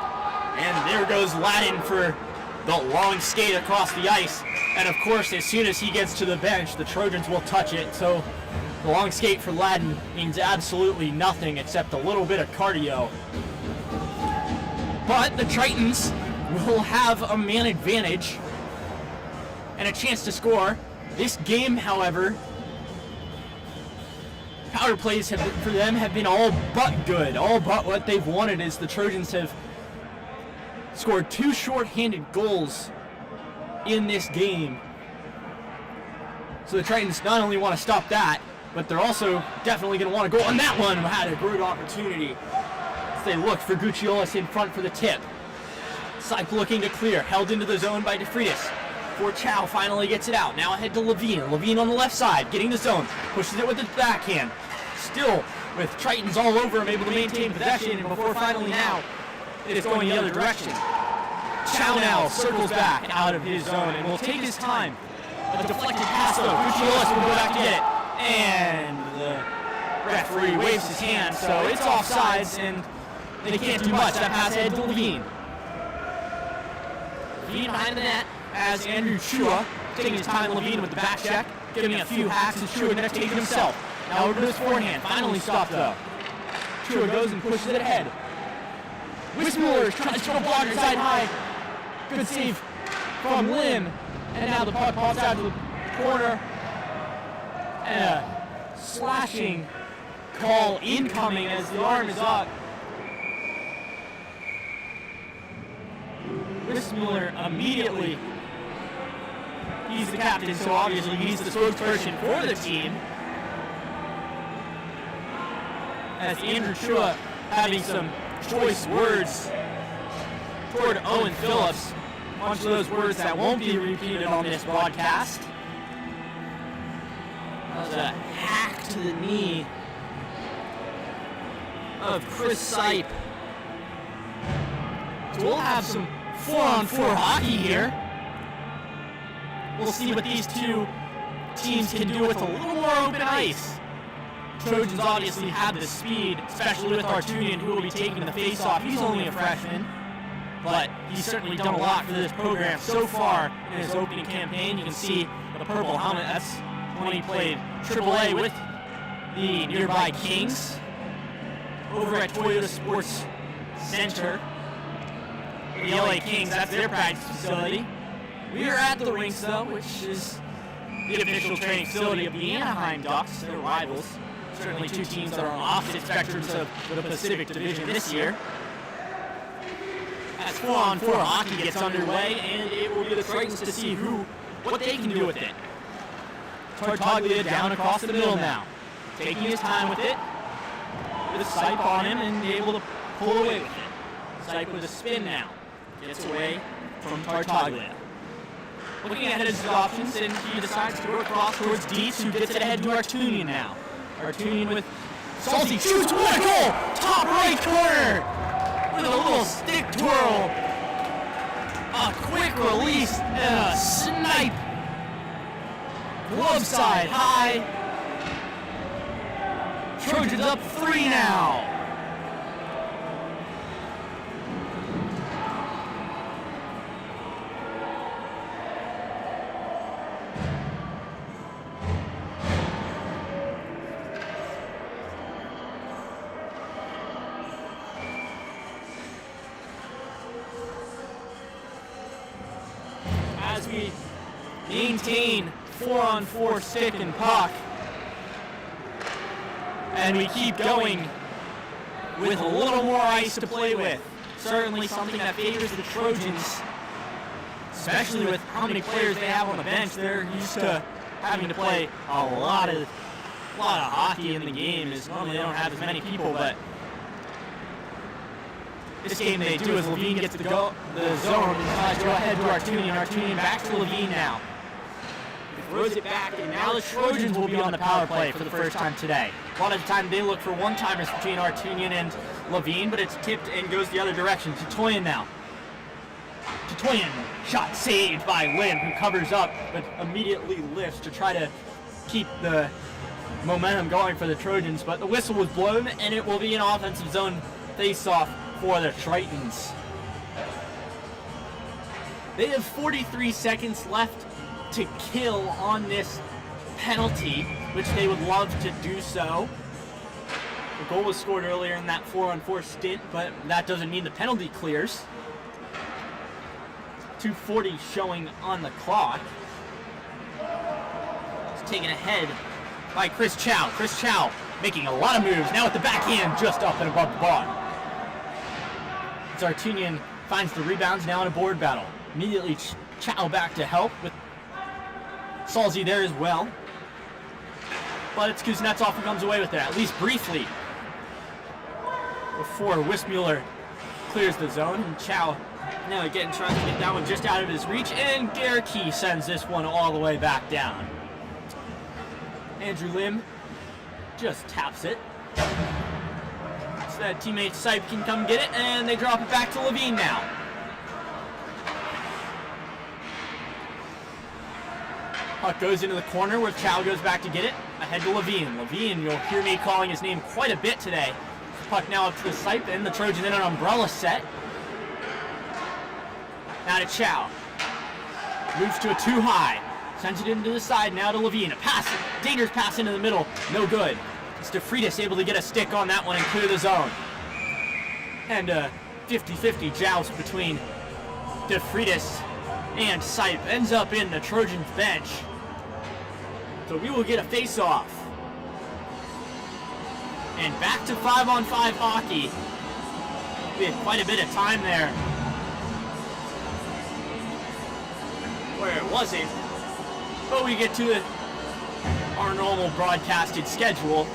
And there goes Ladden for the long skate across the ice. And of course, as soon as he gets to the bench, the Trojans will touch it. So the long skate for Ladden means absolutely nothing except a little bit of cardio. But the Tritons will have a man advantage and a chance to score. This game, however, power plays for them have been all but good. All but what they've wanted is the Trojans have scored 2 shorthanded goals in this game. So the Tritons not only want to stop that, but they're also definitely going to want to go on that one. Had a great opportunity as they looked for Gucciolis in front for the tip. Sipe looking to clear, held into the zone by DeFreitas. Before Chow finally gets it out. Now ahead to Levine. Levine on the left side, getting the zone. Pushes it with his backhand. Still with Tritons all over him, able to maintain possession. And before finally now, it is going the other direction. Chow now circles back out of his zone and will take his time. A deflected pass though. Gucciolis will go back to get it. And the referee waves his hand, so it's offsides and they can't do much. That pass ahead to Levine. Levine behind the net as Andrew Chua taking his time. Levine with the back check, giving a few hacks as Chua next taking himself. Now over to his forehand. Finally stopped though. Chua goes and pushes it ahead. Wismuller tries to block side high. Good save from Lim. And now the puck pops out to the corner. And a slashing call incoming as the arm is up. Wismuller immediately, he's the captain, so obviously he's the spokesperson for the team. As Andrew Chua having some choice words toward Owen Phillips. A bunch of those words that won't be repeated on this broadcast. That was a hack to the knee of Chris Sipe. So we'll have some 4-on-4 hockey here. We'll see what these two teams can do with a little more open ice. Trojans obviously have the speed, especially with Artunian, who will be taking the face-off. He's only a freshman, but he's certainly done a lot for this program so far in his opening campaign. You can see the purple helmet. That's when he played AAA with the nearby Kings. over at Toyota Sports Center. The LA Kings, that's their practice facility. We are at the rinks, though, which is the official training facility of the Anaheim Ducks, their rivals. Certainly two teams that are on opposite spectrums of the Pacific Division this year. As 4-on-4 hockey gets underway, and it will be the Tritons to see what they can do with it. Tartaglia down across the middle now, taking his time with it, with Sipe on him and able to pull away with it. Sipe with a spin now, gets away from Tartaglia. Looking ahead at his options, and he decides to go across towards Dietz, who gets it ahead to Artunian now. Artunian with Salty shoots, what a goal! Top right corner! With a little stick twirl. A quick release and a snipe. Glove side high. Trojans up 3 now. As we maintain 4-on-4 stick and puck, and we keep going with a little more ice to play with. Certainly something that favors the Trojans, especially with how many players they have on the bench. They're used to having to play a lot of hockey in the game, as normally they don't have as many people, but this game they do as Levine gets the zone and tries to go ahead to Artunian. Artunian back to Levine now. He throws it back, and now the Trojans will be on the power play for the first time today. A lot of the time they look for one-timers between Artunian and Levine, but it's tipped and goes the other direction. Titoyan now. Titoyan, shot saved by Lim, who covers up, but immediately lifts to try to keep the momentum going for the Trojans. But the whistle was blown, and it will be an offensive zone face-off for the Tritons. They have 43 seconds left to kill on this penalty, which they would love to do so. The goal was scored earlier in that 4-on-4 stint, but that doesn't mean the penalty clears. 2:40 showing on the clock. It's taken ahead by Chris Chow. Chris Chow making a lot of moves, now with the backhand just up and above the bar. Artunian finds the rebounds, now in a board battle. Immediately Chow back to help with Salzy there as well. But it's Kuznetsov who comes away with it, at least briefly, before Wismuller clears the zone. And Chow now again trying to get that one just out of his reach, and Gerke sends this one all the way back down. Andrew Lim just taps it. So that teammate Sipe can come get it, and they drop it back to Levine now. Puck goes into the corner where Chow goes back to get it. Ahead to Levine. Levine, you'll hear me calling his name quite a bit today. Puck now up to the Sipe, and the Trojans in an umbrella set. Now to Chow. Moves to a 2 high. Sends it into the side, now to Levine. A pass, dangerous pass into the middle, no good. It's DeFreitas able to get a stick on that one and clear the zone. And a 50-50 joust between DeFreitas and Sipe ends up in the Trojans bench. So we will get a face-off. And back to 5-on-5 hockey. We had quite a bit of time there where it wasn't. But we get to our normal broadcasted schedule.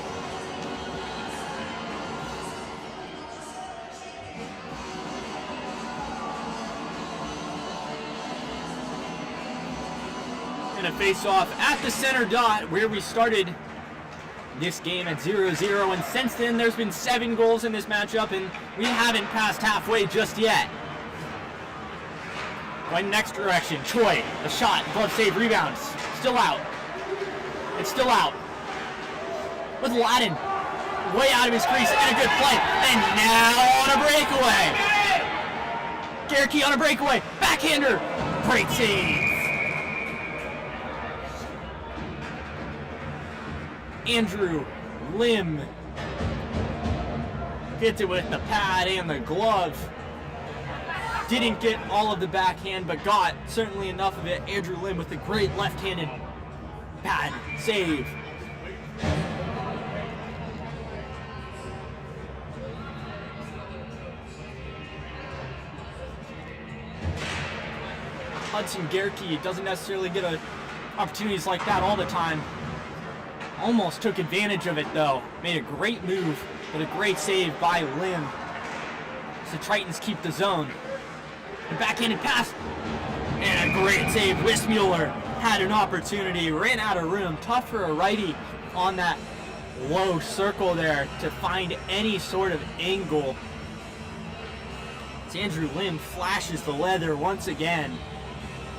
And a face-off at the center dot where we started this game at 0-0, and since then there's been 7 goals in this matchup, and we haven't passed halfway just yet. Going next direction, Choi, a shot, glove save, rebounds, still out. It's still out. With Ladin, way out of his crease, and a good play, and now on a breakaway. Gerke on a breakaway, backhander, great save. Andrew Lim Hits it with the pad and the glove. Didn't get all of the backhand, but got certainly enough of it. Andrew Lim with a great left-handed pad save. Hudson Gerke doesn't necessarily get opportunities like that all the time. Almost took advantage of it though. Made a great move, but a great save by Lim. So the Tritons keep the zone. The backhanded pass, and a great save. Wismuller had an opportunity, ran out of room. Tough for a righty on that low circle there to find any sort of angle. As Andrew Lim flashes the leather once again.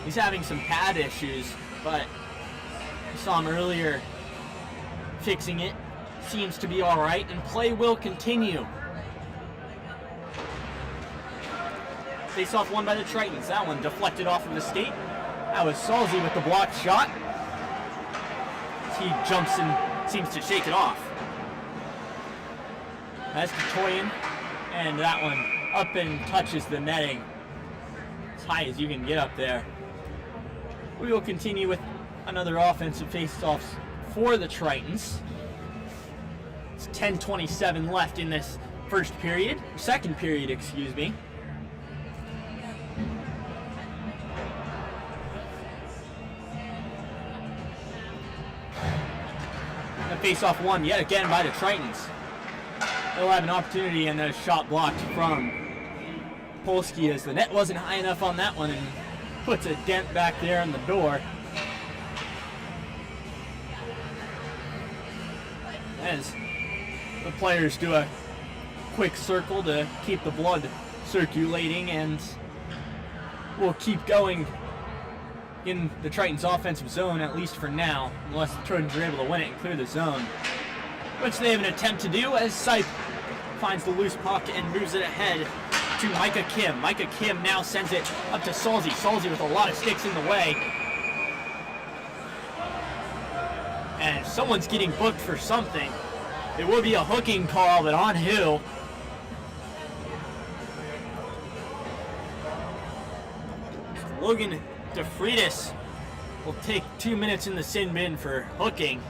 He's having some pad issues, but we saw him earlier fixing it. Seems to be all right, and play will continue. Face-off won by the Tritons. That one deflected off of the skate. That was Salzy with the blocked shot. He jumps and seems to shake it off. That's Katoyan, and that one up and touches the netting. As high as you can get up there. We will continue with another offensive face-offs for the Tritons. It's 10:27 left in this second period, excuse me. The face-off won yet again by the Tritons. They'll have an opportunity, and a shot blocked from Polsky as the net wasn't high enough on that one, and puts a dent back there in the door. As the players do a quick circle to keep the blood circulating, and we'll keep going in the Tritons' offensive zone, at least for now, unless the Trojans are able to win it and clear the zone, which they have an attempt to do as Sipe finds the loose puck and moves it ahead to Micah Kim. Micah Kim now sends it up to Salzy. Salzy with a lot of sticks in the way. And someone's getting booked for something. It will be a hooking call, but on who? Logan DeFreitas will take 2 minutes in the sin bin for hooking.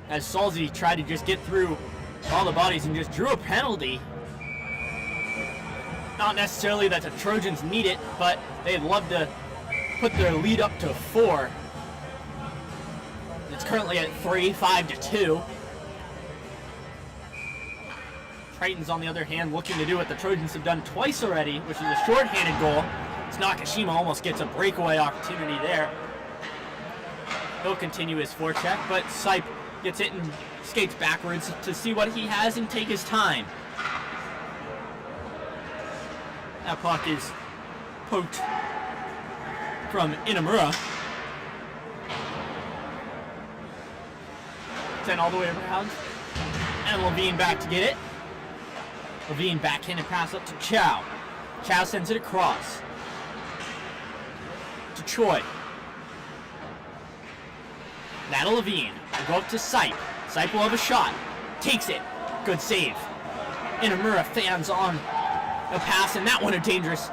As Salzy tried to just get through all the bodies and just drew a penalty. Not necessarily that the Trojans need it, but they'd love to put their lead up to 4. It's currently at 3, 5-2. Tritons, on the other hand, looking to do what the Trojans have done twice already, which is a short-handed goal. As Nakashima almost gets a breakaway opportunity there. He'll continue his forecheck, but Sipe gets it and skates backwards to see what he has and take his time. That puck is poked from Inamura. Sent all the way around. And Levine back to get it. Levine backhanded pass up to Chow. Chow sends it across to Choi. That'll Levine. Will go up to Sipe. Sipe will have a shot. Takes it. Good save. Inamura fans on a pass, and that one a dangerous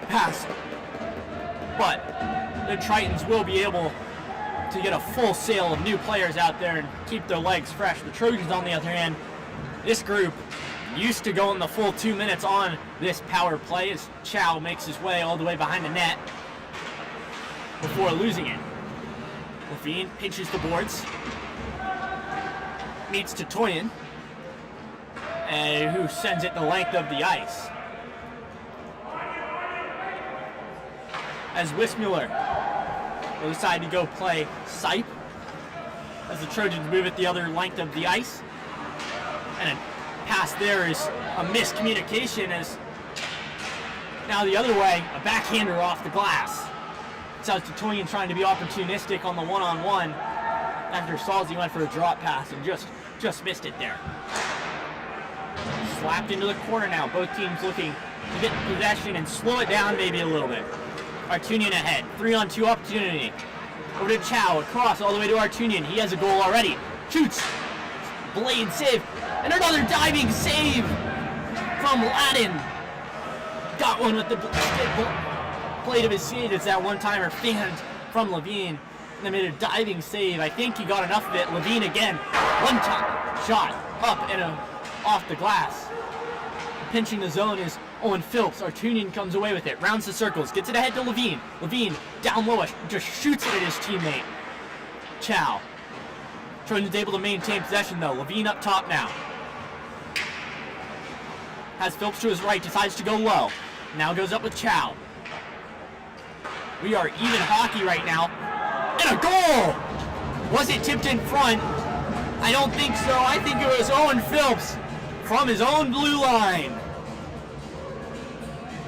pass. But the Tritons will be able to get a full sale of new players out there and keep their legs fresh. The Trojans, on the other hand, this group used to going the full 2 minutes on this power play as Chow makes his way all the way behind the net before losing it. Levine pinches the boards. Meets Tatoyan, who sends it the length of the ice. As Wismuller will decide to go play Sipe, as the Trojans move it the other length of the ice. And a pass there is a miscommunication, as now the other way, a backhander off the glass. So Tatoyan trying to be opportunistic on the one-on-one after Salzy went for a drop pass and just missed it there. Slapped into the corner now. Both teams looking to get possession and slow it down maybe a little bit. Artunian ahead. 3-on-2 opportunity. Over to Chow. Across all the way to Artunian. He has a goal already. Shoots. blade save. And another diving save from Ladin. Got one with the blade of his seat. It's that one-timer fanned from Levine. And they made a diving save. I think he got enough of it. Levine again. One-time shot up and off the glass. Pinching the zone is Owen Phillips. Artunian comes away with it. Rounds the circles. Gets it ahead to Levine. Levine down lowish. Just shoots it at his teammate. Chow. Trojan's able to maintain possession though. Levine up top now. Has Phillips to his right. Decides to go low. Now goes up with Chow. We are even hockey right now. And a goal! Was it tipped in front? I don't think so. I think it was Owen Phillips from his own blue line.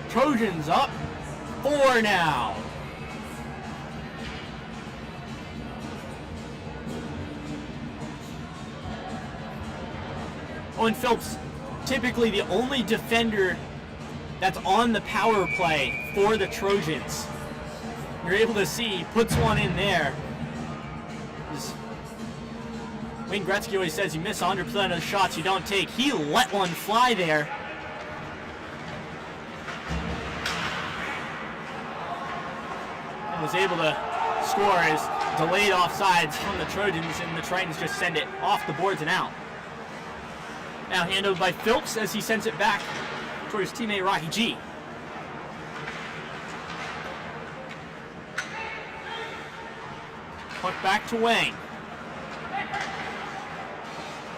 Trojans up 4 now. Owen Phillips, typically the only defender that's on the power play for the Trojans. You're able to see, puts one in there. Wayne Gretzky always says you miss 100% of the shots you don't take. He let one fly there. And was able to score his delayed offsides from the Trojans, and the Tritons just send it off the boards and out. Now handled by Phillips as he sends it back toward his teammate Rocky G. Puck back to Wang.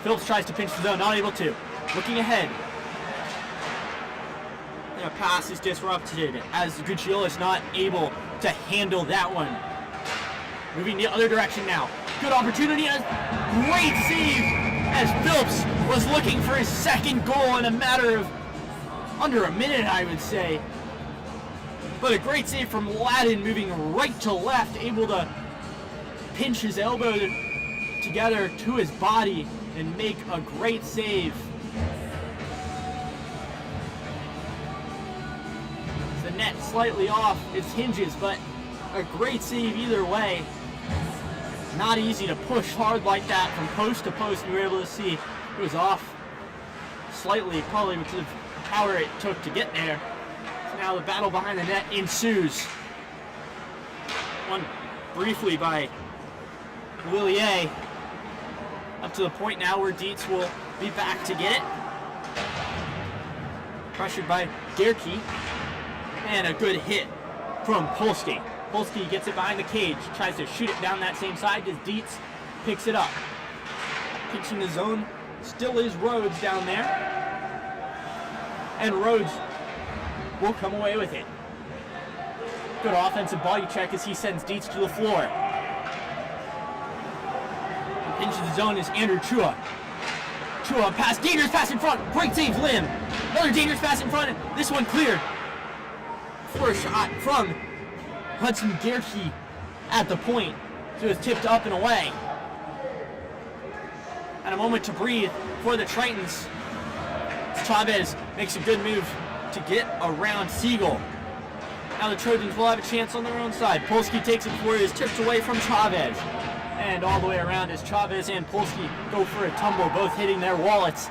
Phillips tries to pinch the zone, not able to. Looking ahead. And a pass is disrupted as Gucciola is not able to handle that one. Moving the other direction now. Good opportunity, and a great save as Phillips was looking for his second goal in a matter of under a minute, I would say. But a great save from Ladin, moving right to left, able to pinch his elbow together to his body and make a great save. The net slightly off its hinges, but a great save either way. Not easy to push hard like that from post to post. You were able to see it was off slightly, probably with the power it took to get there. So now the battle behind the net ensues. One briefly by Willier. Up to the point now where Dietz will be back to get it. Pressured by Gerke. And a good hit from Polsky. Polsky gets it behind the cage, tries to shoot it down that same side as Dietz picks it up. Pinching the zone still is Rhodes down there. And Rhodes will come away with it. Good offensive body check as he sends Dietz to the floor. Into the zone is Andrew Chua. Chua pass, dangerous pass in front. Great save, Lim. Another dangerous pass in front. This one cleared. For a shot from Hudson Gerke at the point. So it was tipped up and away. And a moment to breathe for the Tritons. Chavez makes a good move to get around Siegel. Now the Trojans will have a chance on their own side. Polsky takes it forward, is tipped away from Chavez. And all the way around as Chavez and Polsky go for a tumble, both hitting their wallets.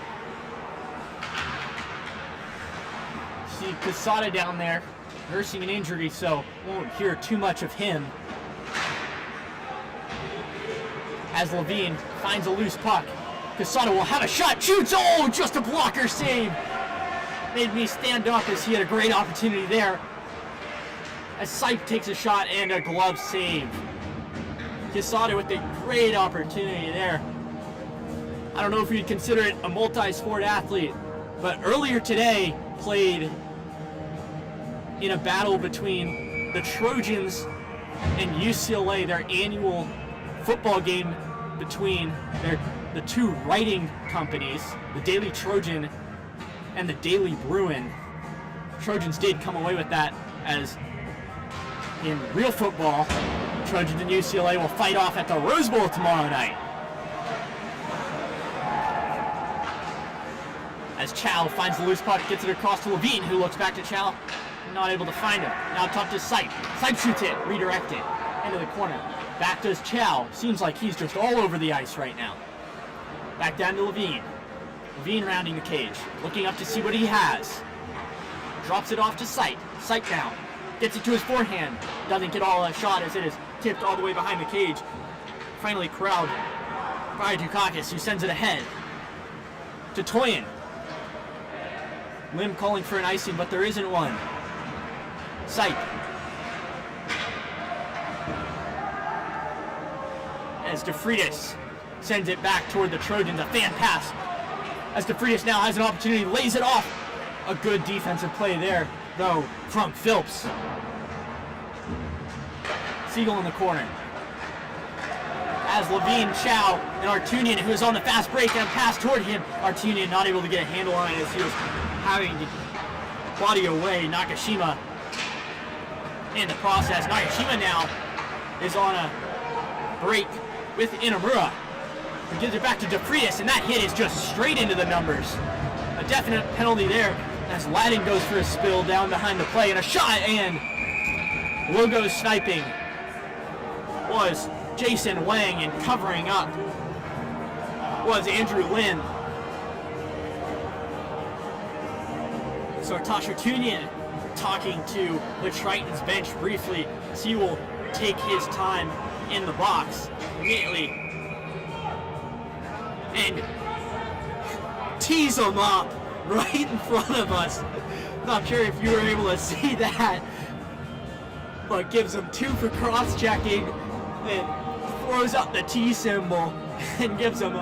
See Casada down there nursing an injury, so won't hear too much of him. As Levine finds a loose puck. Casada will have a shot, shoots, oh, just a blocker save. Made me stand up as he had a great opportunity there. As Sipe takes a shot and a glove save. Casada with a great opportunity there. I don't know if you'd consider it a multi-sport athlete, but earlier today played in a battle between the Trojans and UCLA, their annual football game between the two writing companies, the Daily Trojan and the Daily Bruin. Trojans did come away with that, as in real football, Trojans and UCLA will fight off at the Rose Bowl tomorrow night. As Chow finds the loose puck, gets it across to Levine, who looks back to Chow, not able to find him. Now top to Sipe. Sipe shoots it, redirected into the corner. Back to Chow. Seems like he's just all over the ice right now. Back down to Levine. Levine rounding the cage, looking up to see what he has. Drops it off to Sight. Sight down. Gets it to his forehand. Doesn't get all a shot as it is tipped all the way behind the cage. Finally corralled by Dukakis, who sends it ahead to Toyin. Lim calling for an icing, but there isn't one. Sight. As DeFreitas sends it back toward the Trojans, a fan pass. As DeFreitas now has an opportunity, lays it off. A good defensive play there, though, from Phillips. Siegel in the corner. As Levine, Chow, and Artunian, who is on the fast break, and pass toward him. Artunian not able to get a handle on it as he was having to body away Nakashima in the process. Nakashima now is on a break with Inamura, who gives it back to DeFreitas, and that hit is just straight into the numbers. A definite penalty there as Ladin goes for a spill down behind the play, and a shot, and Logo's sniping was Jason Wang, and covering up was Andrew Lin. So Tasha Tunian talking to the Tritons bench briefly as he will take his time in the box immediately and tease him up right in front of us. Not sure if you were able to see that, but gives him 2 for cross-checking and throws up the T symbol and gives him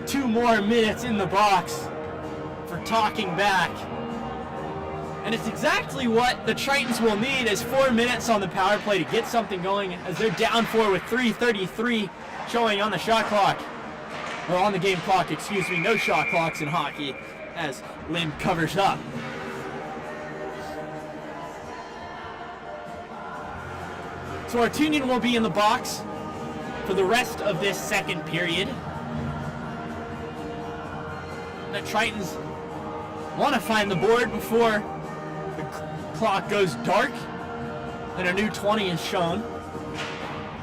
2 more minutes in the box for talking back. And it's exactly what the Tritons will need, is 4 minutes on the power play to get something going, as they're down 4 with 3:33 showing on the shot clock. Or on the game clock, excuse me. No shot clocks in hockey, as Lim covers up. So Artunian will be in the box for the rest of this second period. The Tritons want to find the board before the clock goes dark and a new 20 is shown.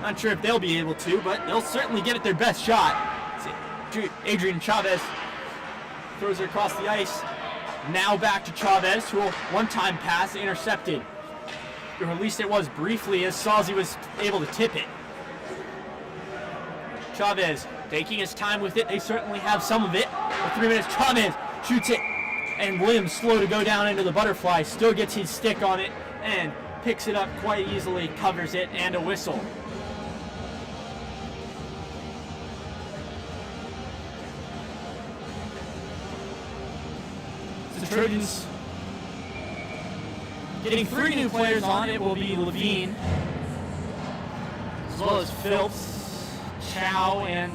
Not sure if they'll be able to, but they'll certainly give it their best shot. Adrian Chavez throws it across the ice. Now back to Chavez, who will one-time pass intercepted. Or at least it was briefly, as Sawsey was able to tip it. Chavez taking his time with it. They certainly have some of it. For 3 minutes, Chavez shoots it, and Lim, slow to go down into the butterfly, still gets his stick on it and picks it up quite easily, covers it, and a whistle. The Trojans getting 3 new players on. It will be Levine, as well as Phillips, Chow, and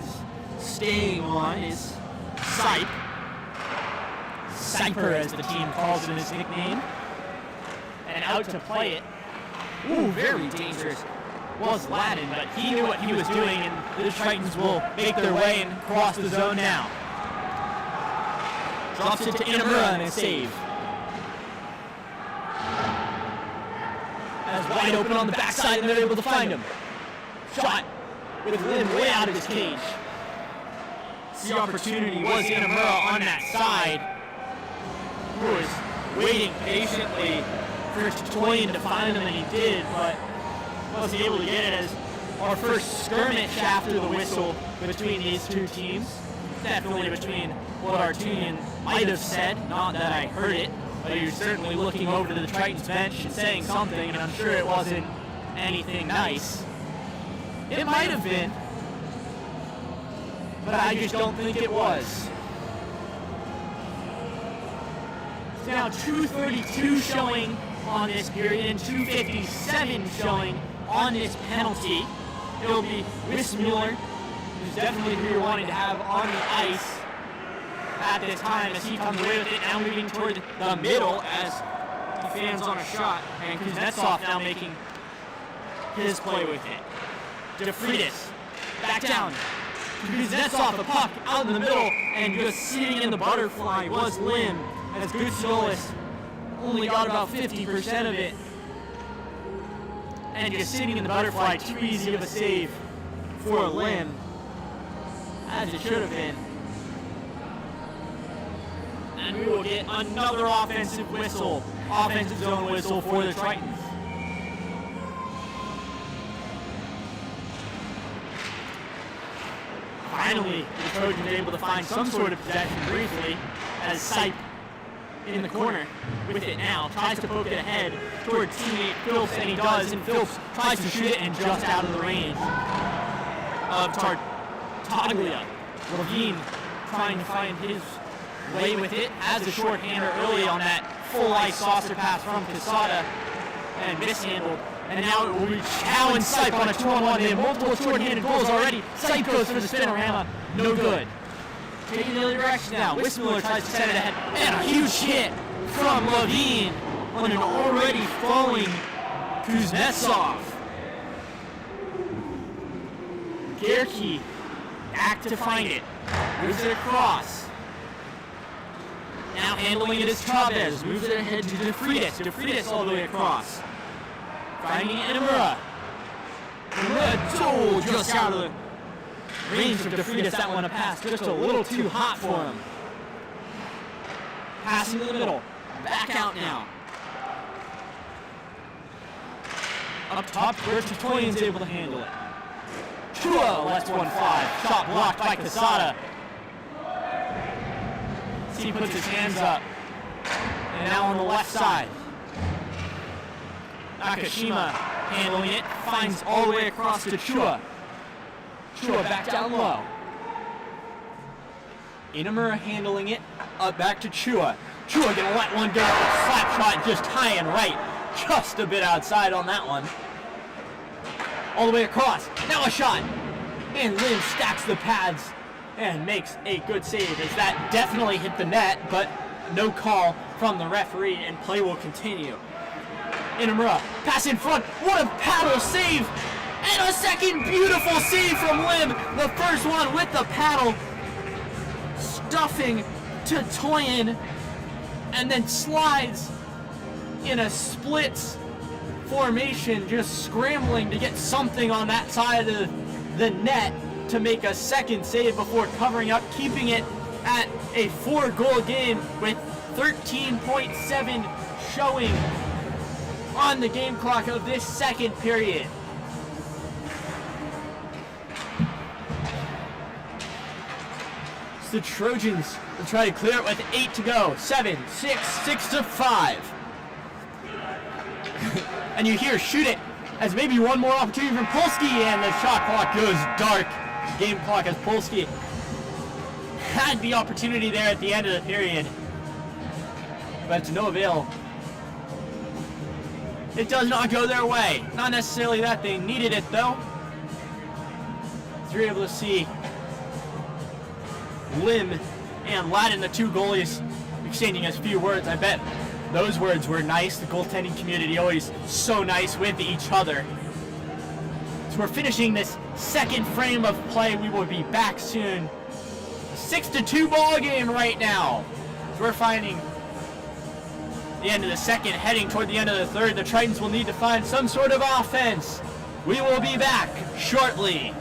staying on is Sipe. Siper, as the team calls him his nickname. And out to play it. Ooh, very dangerous. Was Ladin, but he knew what he was doing, and the Tritons will make their way and cross the zone now. Drops it to Inamura and a save. As wide open on the backside, and they're able to find him. Shot with Lim way out of his cage. The opportunity was Inamura on that side, who was waiting patiently for Toyin to find him, and he did, but wasn't able to get it as our first skirmish after the whistle between these two teams. Definitely between what Artunian might have said, not that I heard it, but he was certainly looking over to the Tritons bench and saying something, and I'm sure it wasn't anything nice. It might have been, but I just don't think it was. It's now 2:32 showing on this period and 2:57 showing on this penalty. It'll be Wissmuller, who's definitely who you're wanting to have on the ice at this time as he comes away with it, now moving toward the middle as he fans on a shot, and Kuznetsov now making his play with it. DeFreitas back down. Kuznetsov, a puck out in the middle, and just sitting in the butterfly was Lim, as Gutsolis only got about 50% of it. And just sitting in the butterfly, too easy of a save for Lim, as it should have been. And we will get another offensive zone whistle for the Tritons. Finally, the Trojans are able to find some sort of possession briefly as Sipe in the corner with it now, tries to poke it ahead toward teammate Phillips, and he does, and Phillips tries to shoot it and just out of the range of Tartaglia. Levine trying to find his way with it, has a shorthander early on that full ice saucer pass from Quesada and mishandled. And now it will reach Howe and Sipe on a 2-on-1. They have multiple shorthanded goals already. Sipe goes for the spinorama. No good. Taking the other direction now. Wismiller tries to set it ahead. And a huge hit from Levine on an already falling Kuznetsov. Gerke back to find it. Moves it across. Now handling it is Chavez. Moves it ahead to DeFritis. DeFritis all the way across. Finding Inamura. Oh, just out of the range of DeFritis. That one a pass. Just a little too hot for him. Passing to the middle. Back out now. Up top, where's Titoyan's able to handle it. Chua lets 1-5. Shot blocked by Quesada. He puts his hands up. And now on the left side. Nakashima handling it. Finds all the way across to Chua. Chua back down low. Inamura handling it. Up back to Chua. Chua gonna let one go. Slap shot just high and right. Just a bit outside on that one. All the way across. Now a shot. And Lim stacks the pads and makes a good save as that definitely hit the net, but no call from the referee and play will continue. Inamura, pass in front. What a paddle save! And a second beautiful save from Lim. The first one with the paddle. Stuffing to Toyin and then slides in a splits formation, just scrambling to get something on that side of the net to make a second save before covering up, keeping it at a 4-goal game with 13.7 showing on the game clock of this second period. The Trojans will try to clear it with 8 to go. 7, 6, 6 to 5. And you hear shoot it as maybe one more opportunity from Polsky, and the shot clock goes dark. Game clock as Polsky had the opportunity there at the end of the period, but to no avail. It does not go their way. Not necessarily that they needed it though. So you're able to see Lim and Ladin, the two goalies, exchanging a few words. I bet those words were nice. The goaltending community always so nice with each other. So we're finishing this second frame of play. We will be back soon. 6-2 ball game right now. So we're finding the end of the second, heading toward the end of the third. The Tritons will need to find some sort of offense. We will be back shortly.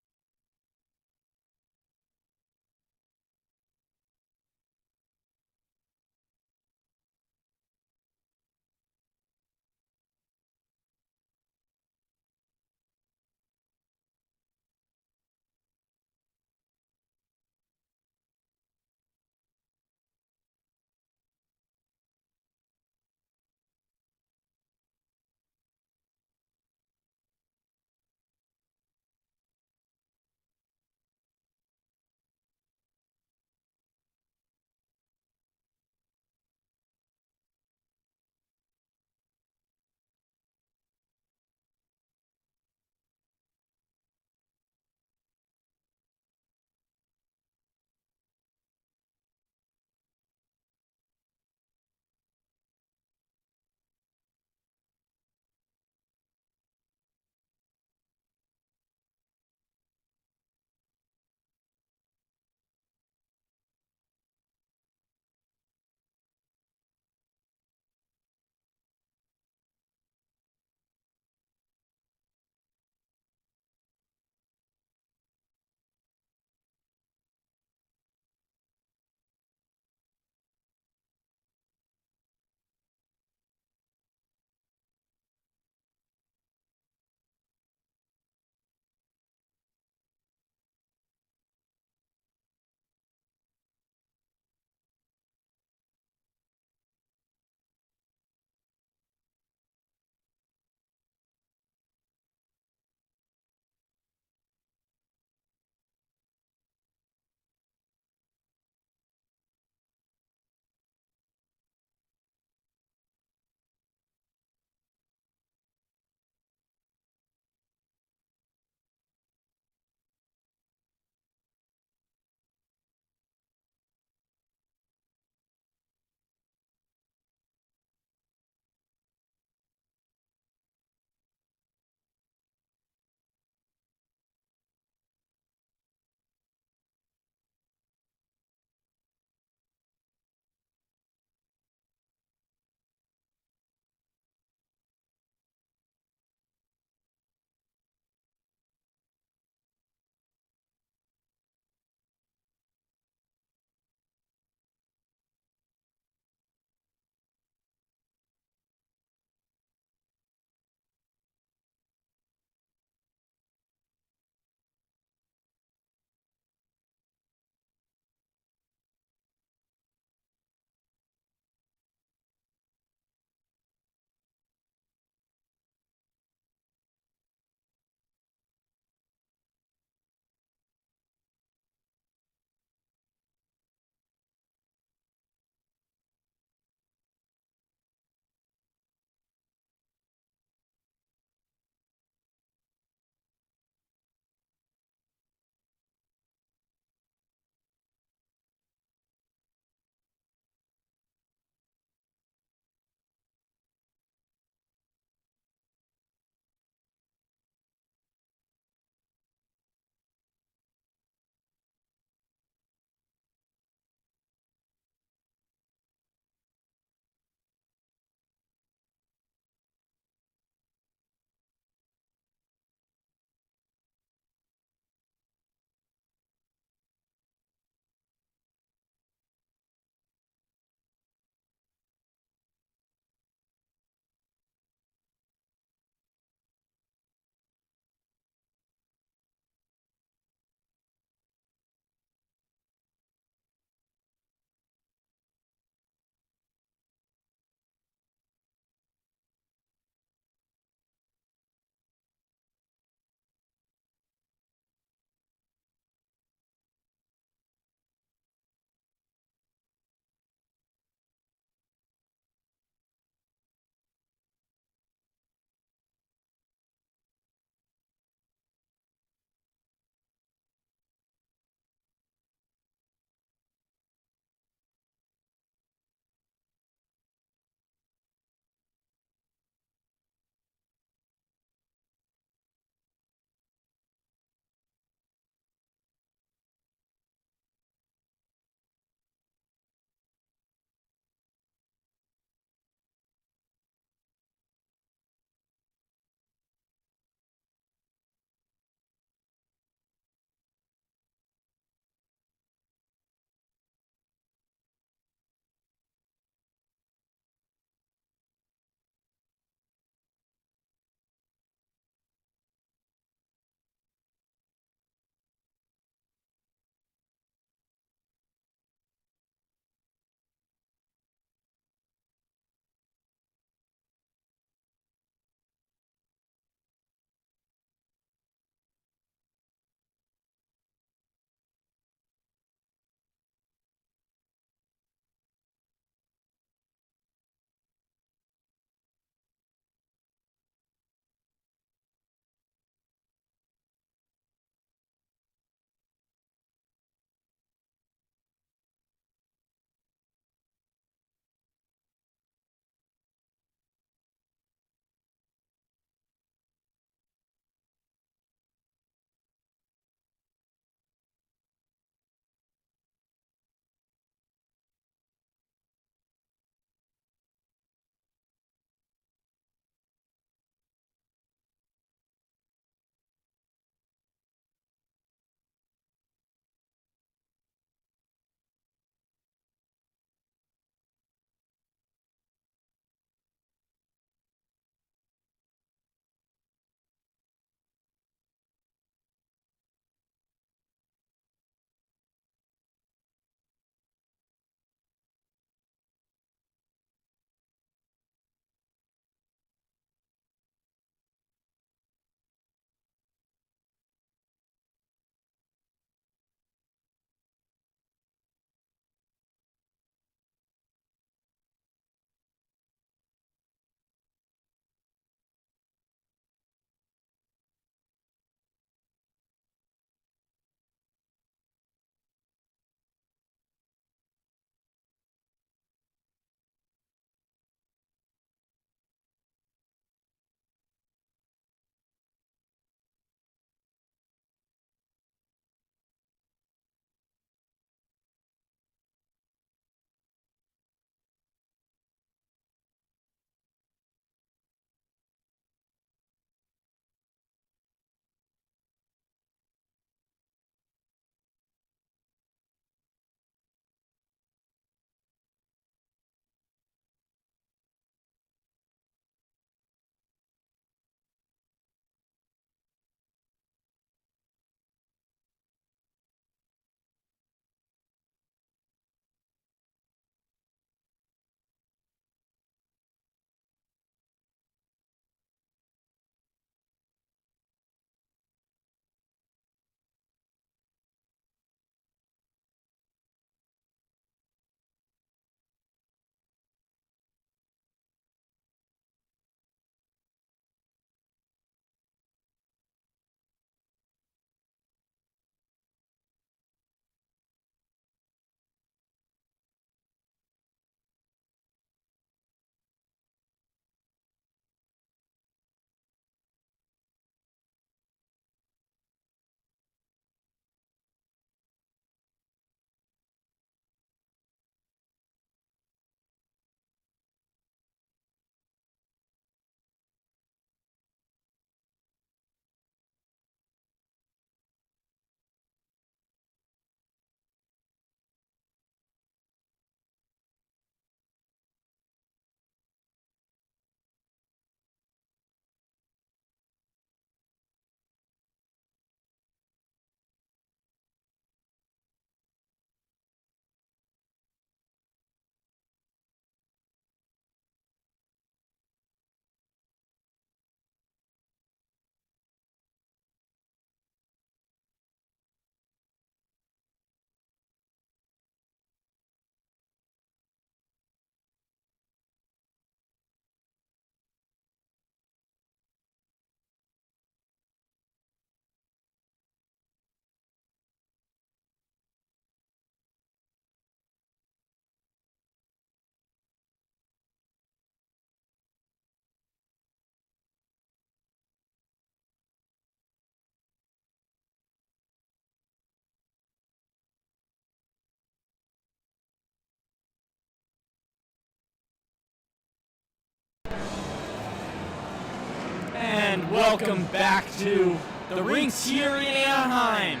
And welcome back to the rinks here in Anaheim.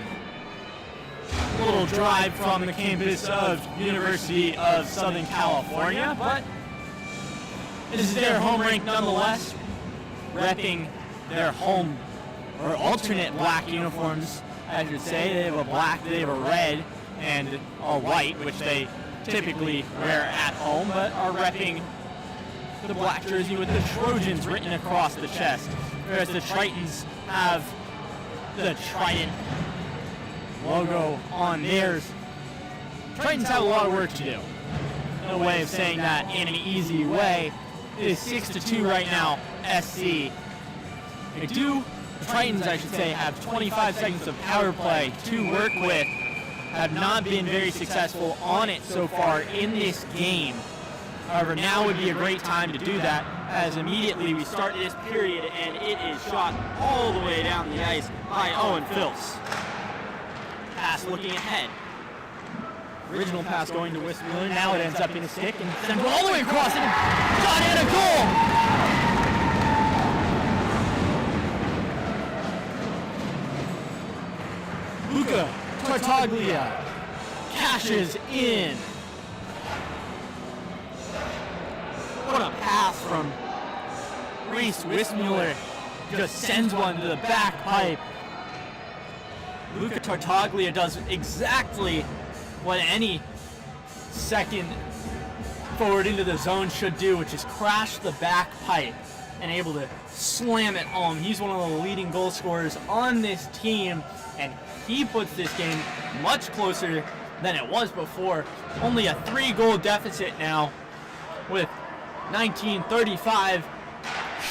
A little drive from the campus of University of Southern California, but this is their home rink nonetheless, repping their home or alternate black uniforms, I should say. They have a black, they have a red, and a white, which they typically wear at home, but are repping the black jersey with the Trojans written across the chest, whereas the Tritons have the Trident logo on theirs. Tritons have a lot of work to do. No way of saying that in an easy way. It is 6-2 right now, SC. The Tritons, I should say, have 25 seconds of power play to work with. Have not been very successful on it so far in this game. However, now would be a great time to do that, as immediately we start this period and it is shot all the way down the ice by Owen Philps. Pass looking ahead. Original pass going to Whisper. Now it ends up in a stick and sends it all the way across and shot and a goal! Luca Tartaglia cashes in. What a pass from Reese Wismuller. Just sends one to the back pipe. Luca Tartaglia does exactly what any second forward into the zone should do, which is crash the back pipe and able to slam it home. He's one of the leading goal scorers on this team, and he puts this game much closer than it was before. Only a 3-goal deficit now, with 19:35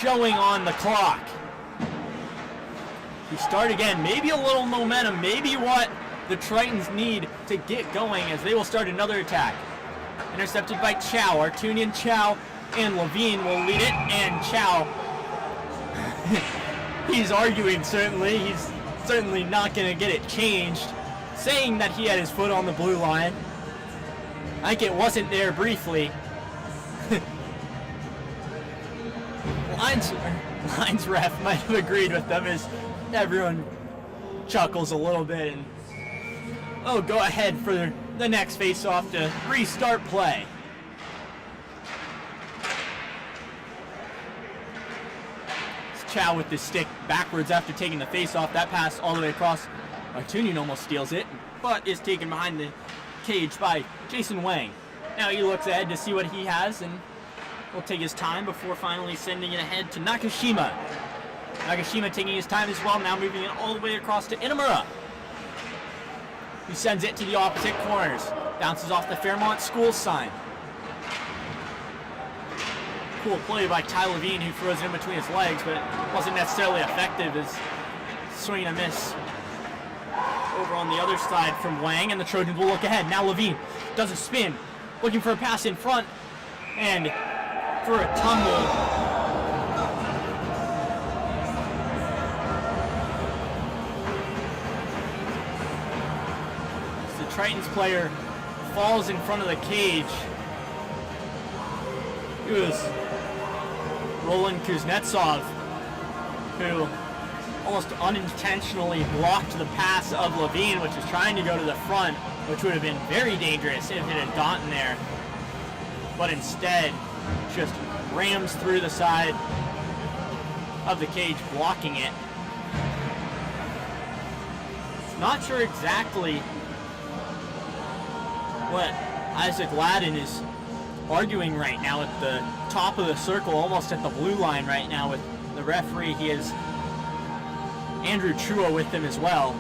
showing on the clock. We start again. Maybe a little momentum, maybe what the Tritons need to get going, as they will start another attack. Intercepted by Chow. Artunian, Chow, and Levine will lead it, and Chow, he's arguing certainly. He's certainly not going to get it changed, saying that he had his foot on the blue line. Like it wasn't there briefly. Lines ref might have agreed with them, as everyone chuckles a little bit and go ahead for the next face-off to restart play. It's Chow with the stick backwards after taking the face-off. That pass all the way across. Artunian almost steals it, but is taken behind the cage by Jason Wang. Now he looks ahead to see what he has, and will take his time before finally sending it ahead to Nakashima. Nakashima taking his time as well, now moving it all the way across to Inamura. He sends it to the opposite corners. Bounces off the Fairmont School sign. Cool play by Ty Levine, who throws it in between his legs, but it wasn't necessarily effective, as swing and a miss over on the other side from Wang, and the Trojans will look ahead. Now Levine does a spin, looking for a pass in front, and for a tumble. The Tritons player falls in front of the cage. It was Roland Kuznetsov, who almost unintentionally blocked the pass of Levine, which was trying to go to the front, which would have been very dangerous if it had gotten there. But instead, just rams through the side of the cage, blocking it. Not sure exactly what Isaac Ladin is arguing right now at the top of the circle, almost at the blue line right now with the referee. He has Andrew Chua with him as well.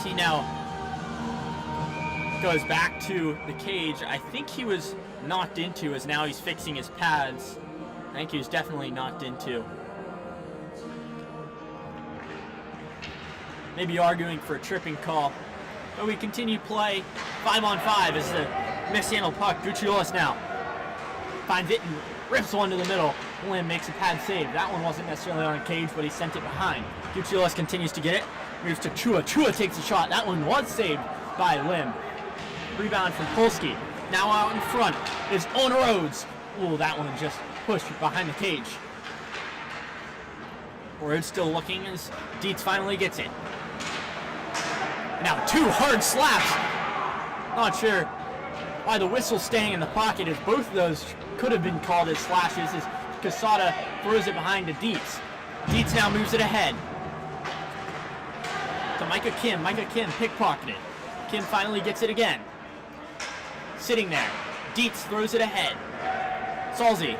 See, now goes back to the cage. I think he was knocked into, as now he's fixing his pads. I think he was definitely knocked into. Maybe arguing for a tripping call. But we continue play 5-on-5 as the mishandled puck. Gucciolis now finds it and rips one to the middle. Lim makes a pad save. That one wasn't necessarily on a cage, but he sent it behind. Gucciolis continues to get it. Moves to Chua. Chua takes a shot. That one was saved by Lim. Rebound from Polsky. Now out in front is Owen Rhodes. Ooh, that one just pushed behind the cage. Word's still looking as Dietz finally gets it. Now 2 hard slaps. Not sure why the whistle's staying in the pocket, as both of those could have been called as slashes, as Quesada throws it behind to Dietz. Dietz now moves it ahead to Micah Kim. Micah Kim pickpocketed. Kim finally gets it again. Sitting there. Dietz throws it ahead. Salzi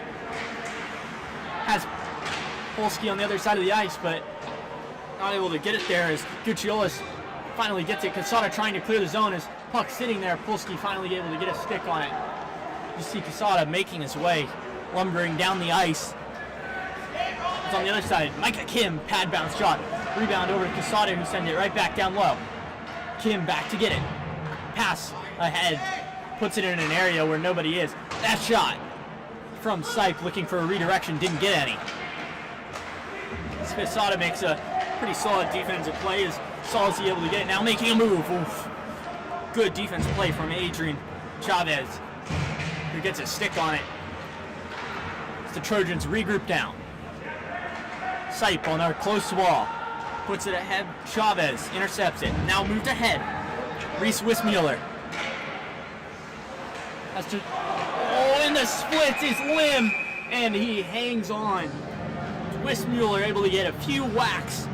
has Polsky on the other side of the ice, but not able to get it there as Gucciolis finally gets it. Quesada trying to clear the zone as puck sitting there. Polsky finally able to get a stick on it. You see Quesada making his way, lumbering down the ice. It's on the other side. Micah Kim, pad bounce shot. Rebound over to Quesada, who sends it right back down low. Kim back to get it. Pass ahead. Puts it in an area where nobody is. That shot from Sipe looking for a redirection. Didn't get any. Quesada makes a pretty solid defensive play as Salzi able to get it. Now making a move. Oof. Good defensive play from Adrian Chavez, who gets a stick on it. As the Trojans regroup down. Sipe on our close wall. Puts it ahead. Chavez intercepts it. Now moved ahead. Reese Wismuller. Has to. Oh, and the splits is Lim, and he hangs on. Wismuller able to get a few whacks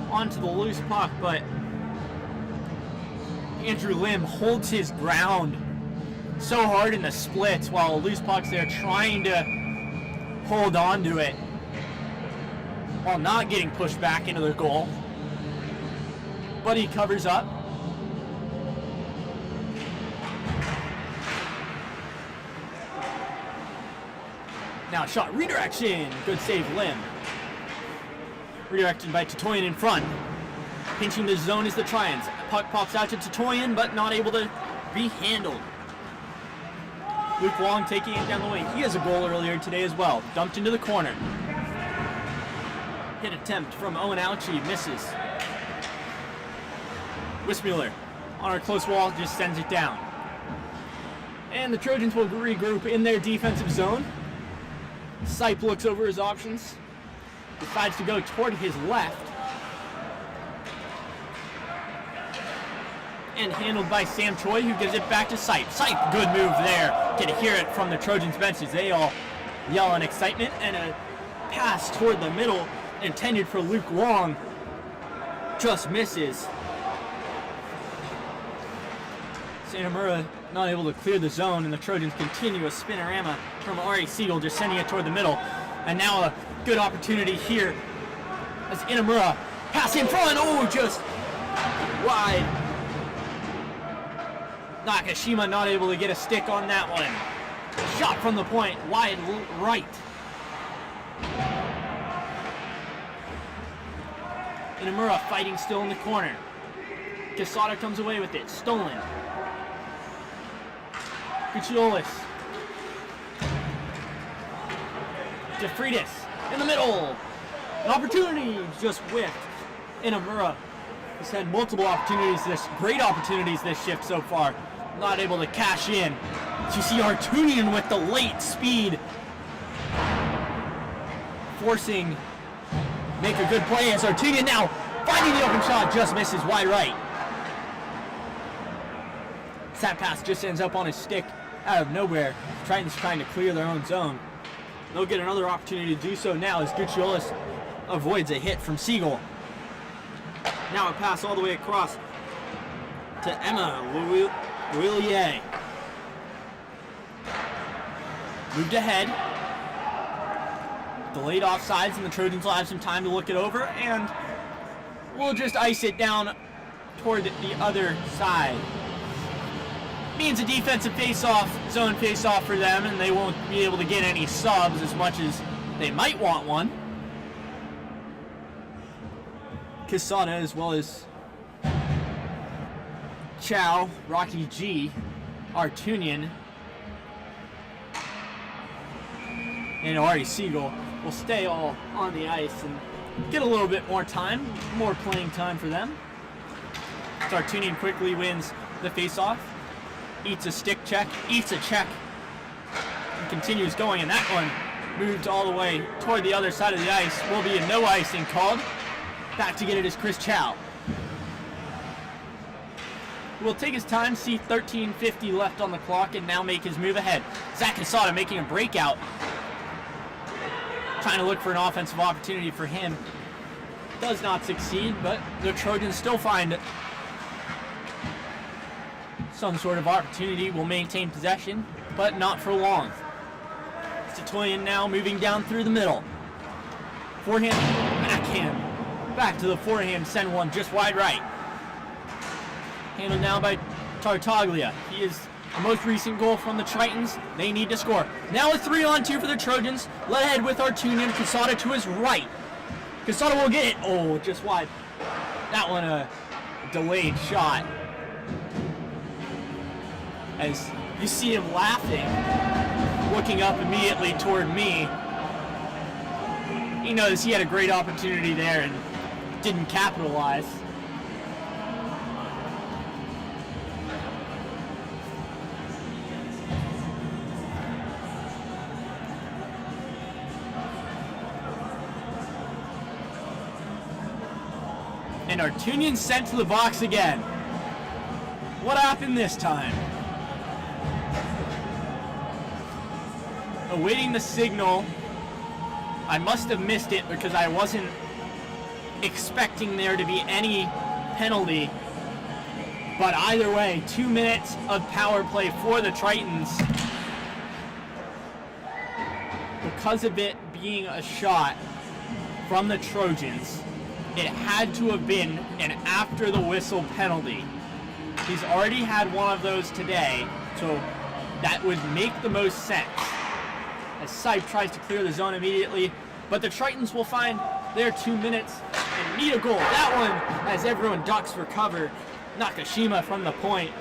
onto the loose puck, but Andrew Lim holds his ground so hard in the splits while loose puck's there trying to hold on to it while not getting pushed back into the goal. But he covers up. Now shot, redirection, good save Lim. Redirected by Tatoyan in front. Pinching the zone is the Trions. Puck pops out to Tatoyan, but not able to be handled. Luke Wong taking it down the wing. He has a goal earlier today as well. Dumped into the corner. Hit attempt from Owen Auchi, misses. Wismuller on our close wall just sends it down. And the Trojans will regroup in their defensive zone. Sipe looks over his options. Decides to go toward his left. And handled by Sam Choi, who gives it back to Sipe. Sipe, good move there. Get to hear it from the Trojans benches. They all yell in excitement. And a pass toward the middle intended for Luke Wong just misses. Santamura not able to clear the zone, and the Trojans continue a spinorama from Ari Siegel, just sending it toward the middle. And now a good opportunity here as Inamura pass in front. Oh, just wide. Nakashima not able to get a stick on that one. Shot from the point, wide right. Inamura fighting still in the corner. Quesada comes away with it, stolen. Gucciolis. DeFreitas in the middle. An opportunity just whiffed. Inamura has had multiple opportunities, great opportunities this shift so far. Not able to cash in. You see Artunian with the late speed. Forcing, make a good play as Artunian now finding the open shot, just misses wide right. That pass just ends up on his stick out of nowhere, trying to clear their own zone. They'll get another opportunity to do so now as Gucciolis avoids a hit from Siegel. Now a pass all the way across to Emma Willier. Moved ahead. Delayed offsides, and the Trojans will have some time to look it over, and we'll just ice it down toward the other side. Means a defensive face-off, zone face-off for them, and they won't be able to get any subs as much as they might want one. Quesada, as well as Chow, Rocky G, Artunian, and Ari Siegel will stay all on the ice and get a little bit more time, more playing time for them. Artunian quickly wins the face-off. Eats a stick check, eats a check, and continues going, and that one moved all the way toward the other side of the ice. Will be a no icing called. Back to get it is Chris Chow. Will take his time, see 13:50 left on the clock, and now make his move ahead. Zach Casada making a breakout. Trying to look for an offensive opportunity for him. Does not succeed, but the Trojans still find some sort of opportunity. Will maintain possession, but not for long. Titoyan now moving down through the middle. Forehand, backhand. Back to the forehand, send one just wide right. Handled now by Tartaglia. He is the most recent goal from the Tritons. They need to score. Now a 3-on-2 for the Trojans. Led ahead with Artunian. Casada to his right. Casada will get it. Oh, just wide. That one a delayed shot. As you see him laughing, looking up immediately toward me. He knows he had a great opportunity there and didn't capitalize. And Artunian sent to the box again. What happened this time? Awaiting the signal. I must have missed it because I wasn't expecting there to be any penalty. But either way, 2 minutes of power play for the Tritons. Because of it being a shot from the Trojans, it had to have been an after the whistle penalty. He's already had one of those today, so that would make the most sense. As Sipe tries to clear the zone immediately, but the Tritons will find their 2 minutes and need a goal. That one, as everyone ducks for cover. Nakashima from the point.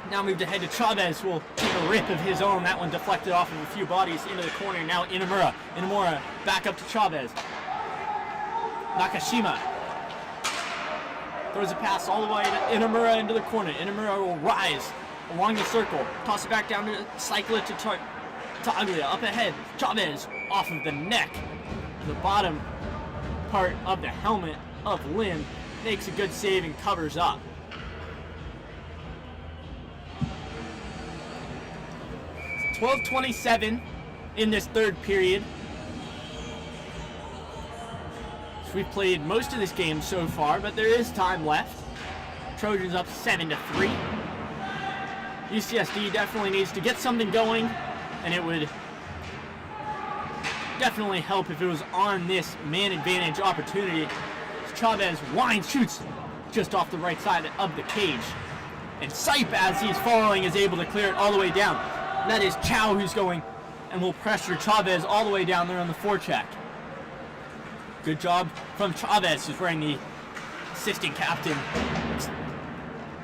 Now moved ahead to Chavez, will take a rip of his own. That one deflected off of a few bodies into the corner. Now Inamura. Inamura back up to Chavez. Nakashima throws a pass all the way to Inamura into the corner. Inamura will rise along the circle. Toss it back down to cycle it to Taglia. Up ahead. Chavez off of the neck. The bottom part of the helmet of Lynn. Makes a good save and covers up. It's 12:27 in this third period. So we've played most of this game so far, but there is time left. Trojans up 7-3. UCSD definitely needs to get something going, and it would definitely help if it was on this man advantage opportunity. Chavez winds, shoots just off the right side of the cage. And Sipe, as he's following, is able to clear it all the way down. That is Chow who's going and will pressure Chavez all the way down there on the forecheck. Good job from Chavez, who's wearing the assistant captain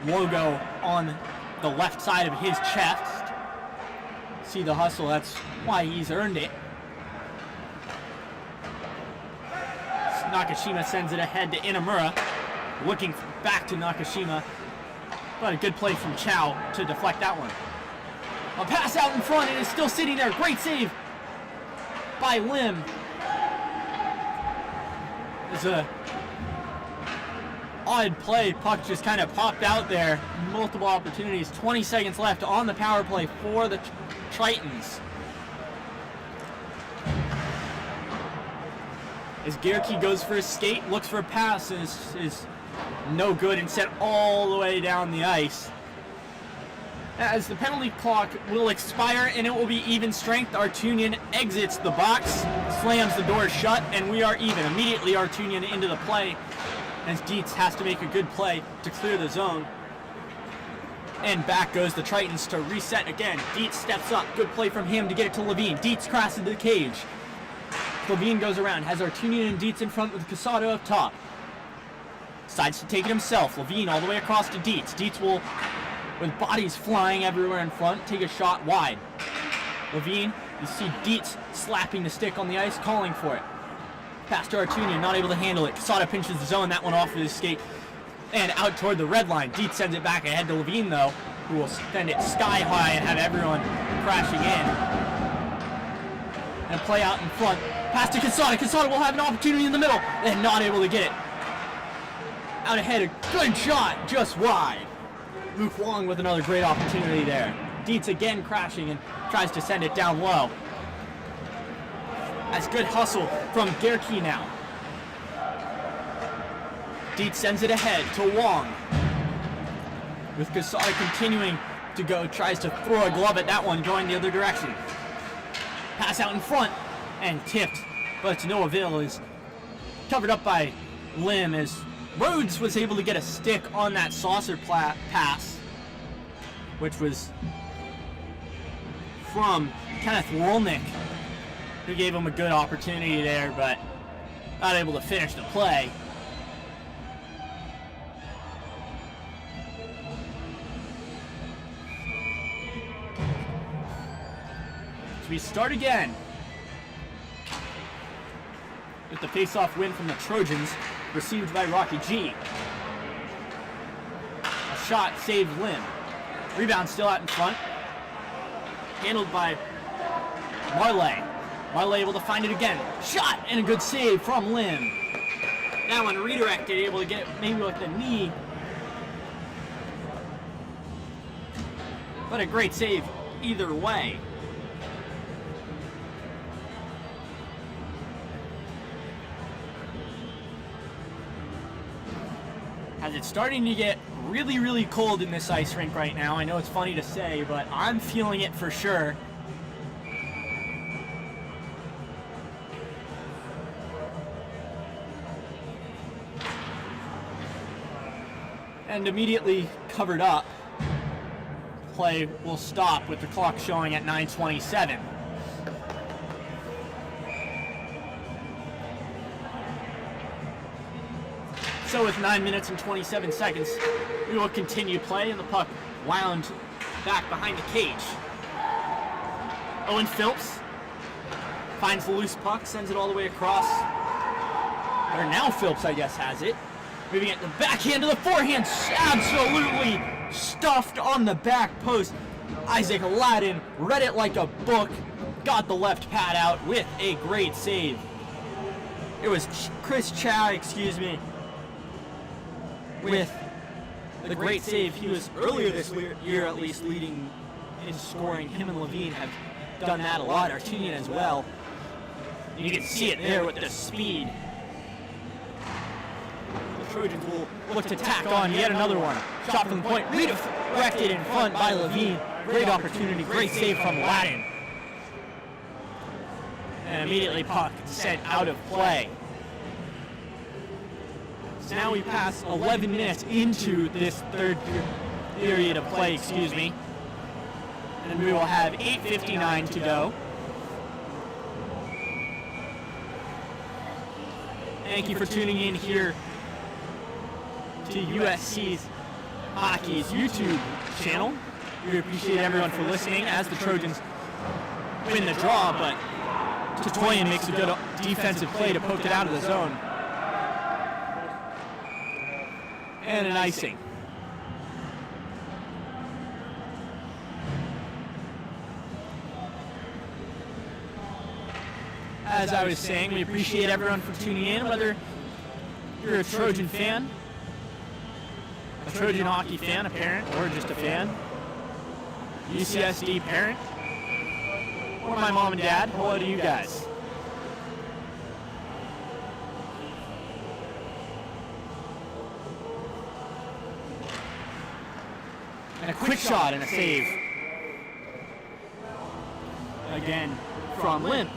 logo on the left side of his chest. See the hustle, that's why he's earned it. Nakashima sends it ahead to Inamura, looking back to Nakashima, but a good play from Chow to deflect that one. A pass out in front, and it's still sitting there. Great save by Lim. It's a odd play. Puck just kind of popped out there. Multiple opportunities. 20 seconds left on the power play for the Tritons. As Gerke goes for a skate, looks for a pass, and is no good and sent all the way down the ice. As the penalty clock will expire and it will be even strength, Artunian exits the box, slams the door shut, and we are even. Immediately Artunian into the play, as Dietz has to make a good play to clear the zone. And back goes the Tritons to reset again. Dietz steps up, good play from him to get it to Levine. Dietz crosses the cage. Levine goes around, has Artunian and Dietz in front with Casado up top. Decides to take it himself. Levine all the way across to Dietz. Dietz will, with bodies flying everywhere in front, take a shot wide. Levine, you see Dietz slapping the stick on the ice, calling for it. Pass to Artunian, not able to handle it. Casado pinches the zone, that one off of his skate. And out toward the red line. Dietz sends it back ahead to Levine, though, who will send it sky high and have everyone crashing in. And a play out in front. Pass to Quesada. Quesada will have an opportunity in the middle. And not able to get it. Out ahead, a good shot, just wide. Luke Wong with another great opportunity there. Dietz again crashing and tries to send it down low. That's good hustle from Gerke now. Dietz sends it ahead to Wong. With Quesada continuing to go, tries to throw a glove at that one, going the other direction. Pass out in front and tipped, but to no avail, is covered up by Lim as Rhodes was able to get a stick on that saucer pass, which was from Kenneth Wolnick, who gave him a good opportunity there, but not able to finish the play. So we start again with the face-off win from the Trojans, received by Rocky G. A shot saved Lim. Rebound still out in front. Handled by Marley. Marley able to find it again. Shot and a good save from Lim. That one redirected, able to get it maybe with the knee. But a great save either way. As it's starting to get really, really cold in this ice rink right now. I know it's funny to say, but I'm feeling it for sure. And immediately covered up. Play will stop with the clock showing at 9:27. So with 9 minutes and 27 seconds, we will continue play, and the puck wound back behind the cage. Owen Phillips finds the loose puck, sends it all the way across. Or now Phillips, I guess, has it. Moving it the backhand to the forehand, absolutely stuffed on the back post. Isaac Aladdin read it like a book, got the left pad out with a great save. It was Chris Chow, with the great save. He was earlier this year at least leading in scoring. Him and Levine have done that a lot. Artunian as well. You can see it there with the speed. The Trojans will look to tack on yet another one. Shot from the point, redirected in front by Levine. Great opportunity, great save from Aladdin. And immediately puck sent out of play. So now we pass 11 minutes into this third period of play, And we will have 8:59 to go. Thank you for tuning in here to USC's Hockey's YouTube channel. We appreciate everyone for listening as the Trojans win the draw, but Tatoyan makes a good defensive play to poke it out of the zone. And an icing. As I was saying, we appreciate everyone for tuning in, whether you're a Trojan fan, a Trojan hockey fan, a parent, or just a fan, UCSD parent, or my mom and dad. Hello to you guys. And a quick shot and a save. Again from Lim.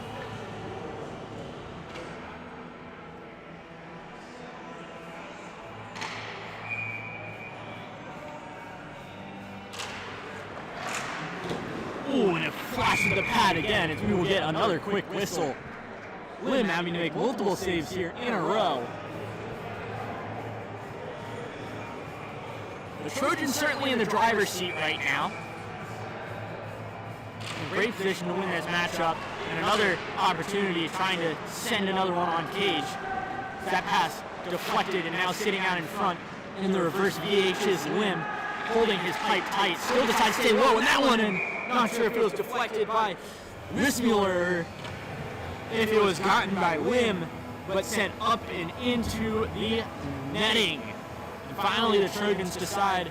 Ooh, and it flashes the pad again as we will get another quick whistle. Lim having to make multiple saves here in a row. The Trojans certainly in the driver's seat right now. In great position to win this matchup. And another opportunity trying to send another one on cage. That pass deflected and now sitting out in front in the reverse VH is Lim, holding his pipe tight. Still decides to stay low, and that one, and not sure if it was deflected by Wissmuller if it was gotten by Lim, but sent up and into the netting. And finally, the Trojans decide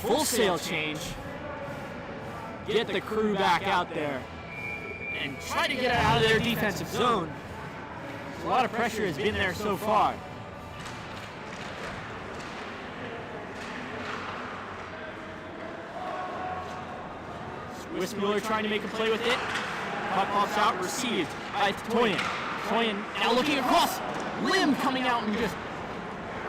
full sail change, get the crew back out there, and try to get it out of their defensive zone. A lot of pressure has been there so far. Wissmuller trying to make a play with it. Puck pops out, received by Toyin. Toyin now looking across. Lim coming out and just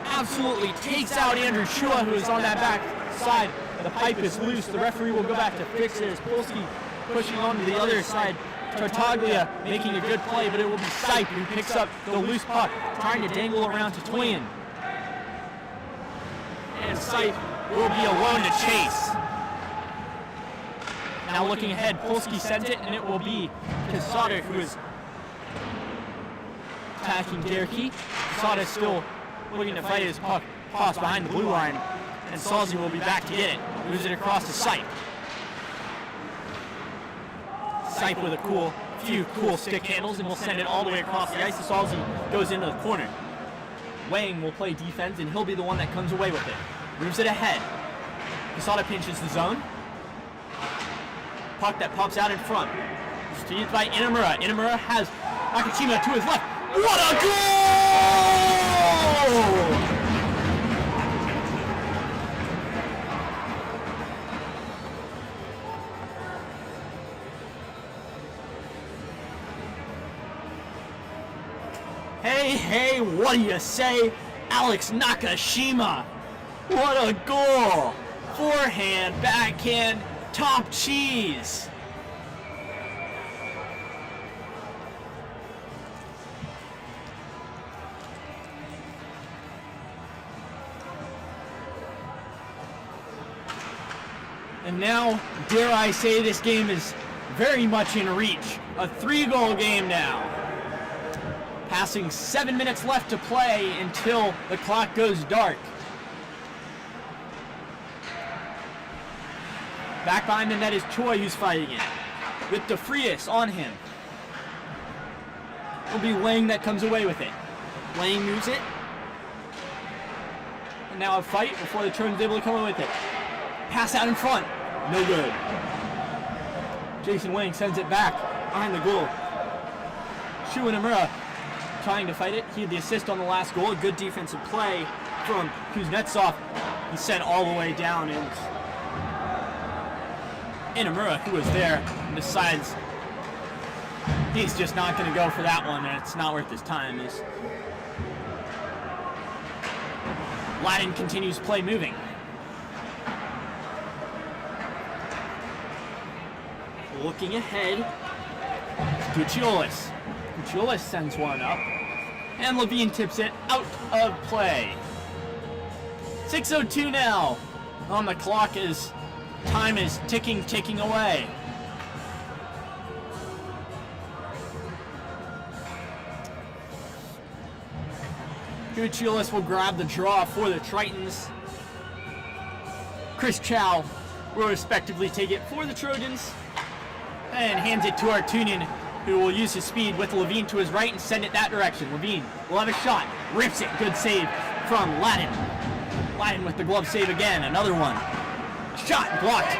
absolutely takes out Andrew Shua, who is on that back side. The pipe is loose. The referee will go back to fix it as Polsky pushing onto the other side. Tartaglia making a good play, but it will be Sipe who picks up the loose puck, trying to dangle around to Toyin. And Sipe will be alone to chase. Now looking ahead, Polsky sends it, and it will be Quesada who is attacking Derkey. Quesada still looking to fight his puck, toss behind the blue line, and Salzi will be back to get it. Moves it across to Sipe. Sipe with a few cool stick handles, and will send it all the way across the ice. Salzi goes into the corner. Wang will play defense, and he'll be the one that comes away with it. Moves it ahead. Quesada pinches the zone. Puck that pops out in front. Received by Inamura. Inamura has Nakashima to his left. What a goal! Hey, what do you say? Alex Nakashima. What a goal! Forehand, backhand, top cheese. And now, dare I say, this game is very much in reach. A 3-goal game now. Passing 7 minutes left to play until the clock goes dark. Back behind the net is Choi, who's fighting it. With DeFrias on him. It'll be Lang that comes away with it. Lang moves it. And now a fight before the Trojans able to come away with it. Pass out in front. No good. Jason Wang sends it back behind the goal. Shu Inamura trying to fight it. He had the assist on the last goal. A good defensive play from Kuznetsov. He sent all the way down, and Inamura, who was there, decides he's just not going to go for that one, and it's not worth his time. Ladin continues play moving. Looking ahead, Gucciolis. Gucciolis sends one up, and Levine tips it out of play. 6:02 now on the clock as time is ticking away. Gucciolis will grab the draw for the Tritons. Chris Chow will respectively take it for the Trojans and hands it to Artunin, who will use his speed with Levine to his right and send it that direction. Levine will have a shot, rips it, good save from Ladin. Ladin with the glove save again, another one. Shot blocked.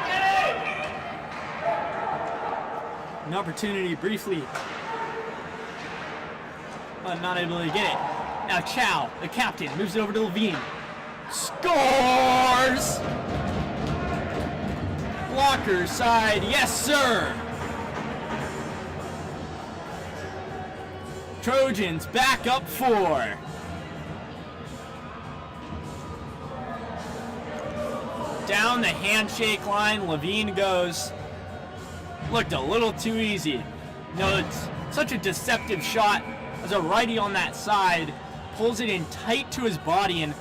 An opportunity briefly, but not able to get it. Now Chow, the captain, moves it over to Levine. Scores! Blocker side, yes sir! Trojans back up 4. Down the handshake line, Levine goes. Looked a little too easy. No, it's such a deceptive shot as a righty on that side. Pulls it in tight to his body and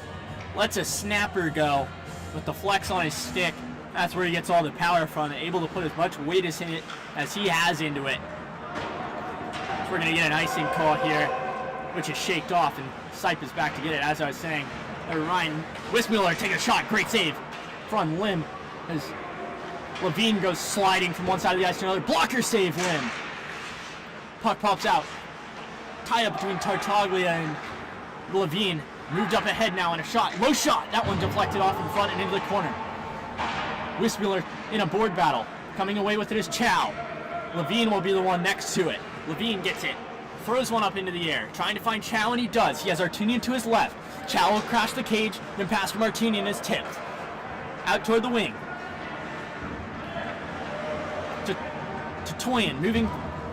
lets a snapper go with the flex on his stick. That's where he gets all the power from, able to put as much weight as he has into it. So we're going to get an icing call here, which is shaked off, and Sipe is back to get it, as I was saying. Ryan Wissmuller taking a shot, great save from Lim as Levine goes sliding from one side of the ice to another. Blocker save, Lim. Puck pops out. tie up between Tartaglia and Levine. Moved up ahead now, and a shot. Low shot. That one deflected off in front and into the corner. Wismuller in a board battle. Coming away with it is Chow. Levine will be the one next to it. Levine gets it. Throws one up into the air. Trying to find Chow, and he does. He has Artunian to his left. Chow will crash the cage, then pass from Artunian is tipped. Out toward the wing. To Toyin, moving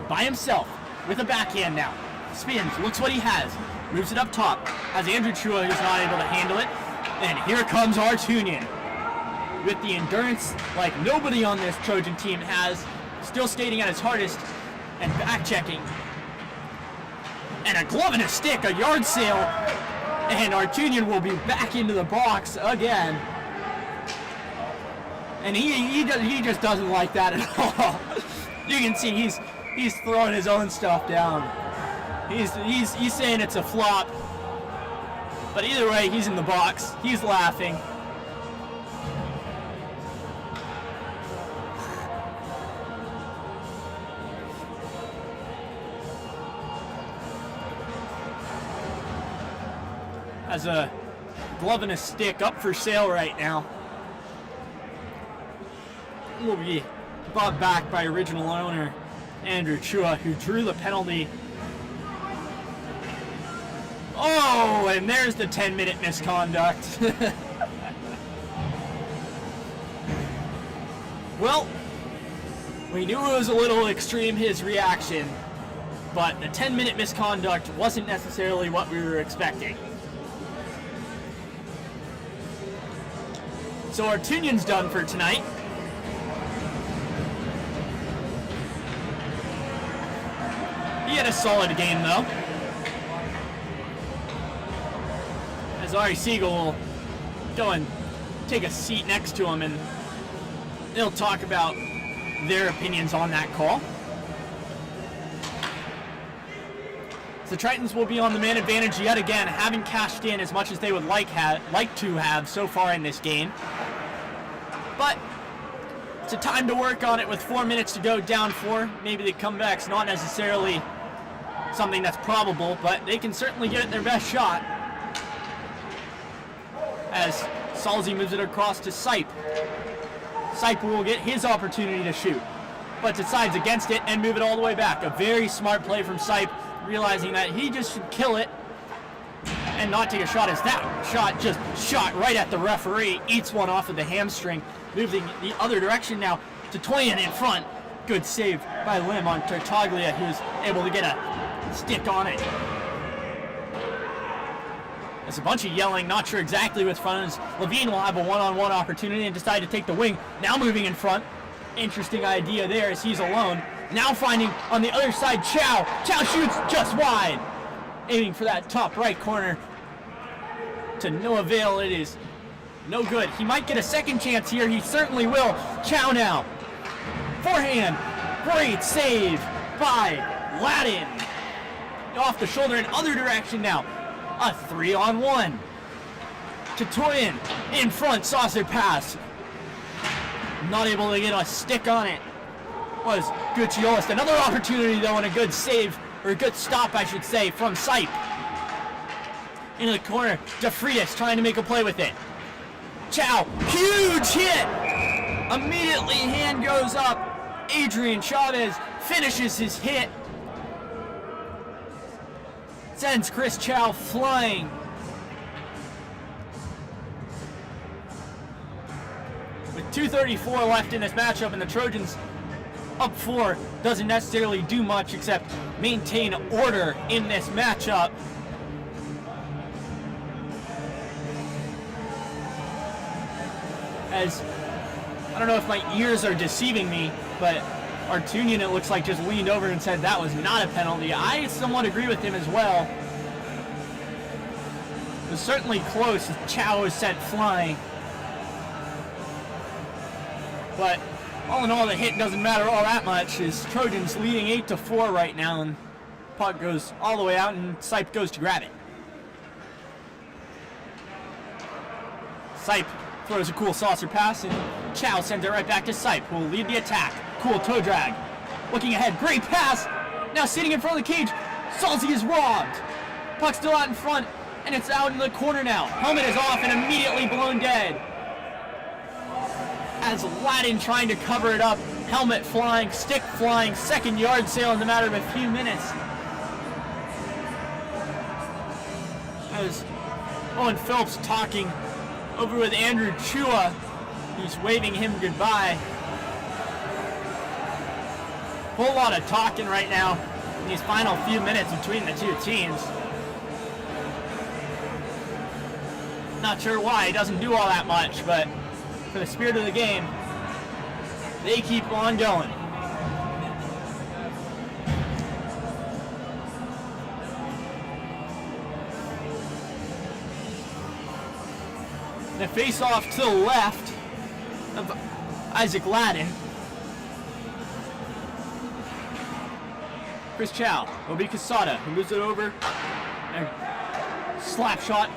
by himself with a backhand now. Spins, looks what he has. Moves it up top. Has Andrew Chua, who's not able to handle it. And here comes Artunian. With the endurance like nobody on this Trojan team has. Still skating at his hardest. And back checking. And a glove and a stick, a yard sale. And Artunian will be back into the box again. And he just doesn't like that at all. You can see he's throwing his own stuff down. He's saying it's a flop. But either way, he's in the box. He's laughing. Has a glove and a stick up for sale right now. Will be bought back by original owner Andrew Chua, who drew the penalty. Oh, and there's the 10-minute misconduct. Well, we knew it was a little extreme, his reaction, but the 10-minute misconduct wasn't necessarily what we were expecting. So Artunian's done for tonight. He had a solid game, though. As Ari Siegel will go and take a seat next to him, and they'll talk about their opinions on that call. The Tritons will be on the man advantage yet again, having cashed in as much as they would like to have so far in this game. But it's a time to work on it with 4 minutes to go, down 4. Maybe the comeback's not necessarily something that's probable, but they can certainly get it their best shot. As Salzi moves it across to Sipe. Sipe will get his opportunity to shoot, but decides against it and move it all the way back. A very smart play from Sipe, realizing that he just should kill it and not take a shot, as that shot just shot right at the referee. Eats one off of the hamstring. Moving the other direction now to Toyin in front. Good save by Lim on Tartaglia, who's able to get a stick on it. There's a bunch of yelling, not sure exactly what's front is. Levine will have a one-on-one opportunity and decide to take the wing. Now moving in front. Interesting idea there as he's alone. Now finding on the other side Chow. Chow shoots just wide. Aiming for that top right corner. To no avail, it is no good. He might get a second chance here. He certainly will. Chow now. Forehand. Great save by Ladin. Off the shoulder in other direction now. A 3-on-1. To Toyin. In front. Saucer pass. Not able to get a stick on it. Was Gucciolist. Another opportunity though, and a good save, or a good stop I should say, from Sipe. Into the corner. DeFrias trying to make a play with it. Chow. Huge hit. Immediately hand goes up. Adrian Chavez finishes his hit. Sends Chris Chow flying. With 2:34 left in this matchup, and the Trojans up 4 doesn't necessarily do much except maintain order in this matchup. As I don't know if my ears are deceiving me, but Artunian, it looks like, just leaned over and said that was not a penalty. I somewhat agree with him as well. It was certainly close. Chow was sent flying. But all in all, the hit doesn't matter all that much. As Trojans leading 8-4 right now, and puck goes all the way out, and Sipe goes to grab it. Sipe throws a cool saucer pass, and Chow sends it right back to Sipe, who will lead the attack. Cool toe drag. Looking ahead, great pass. Now sitting in front of the cage. Salzy is robbed. Puck still out in front, and it's out in the corner now. Helmet is off and immediately blown dead. As Ladin trying to cover it up. Helmet flying, stick flying, second yard sale in the matter of a few minutes. As Owen Phillips talking over with Andrew Chua, he's waving him goodbye. Whole lot of talking right now in these final few minutes between the two teams. Not sure why he doesn't do all that much, but for the spirit of the game, they keep on going. The face-off to the left of Isaac Ladin. Chris Chow, Obi Casada, who moves it over. And slap shot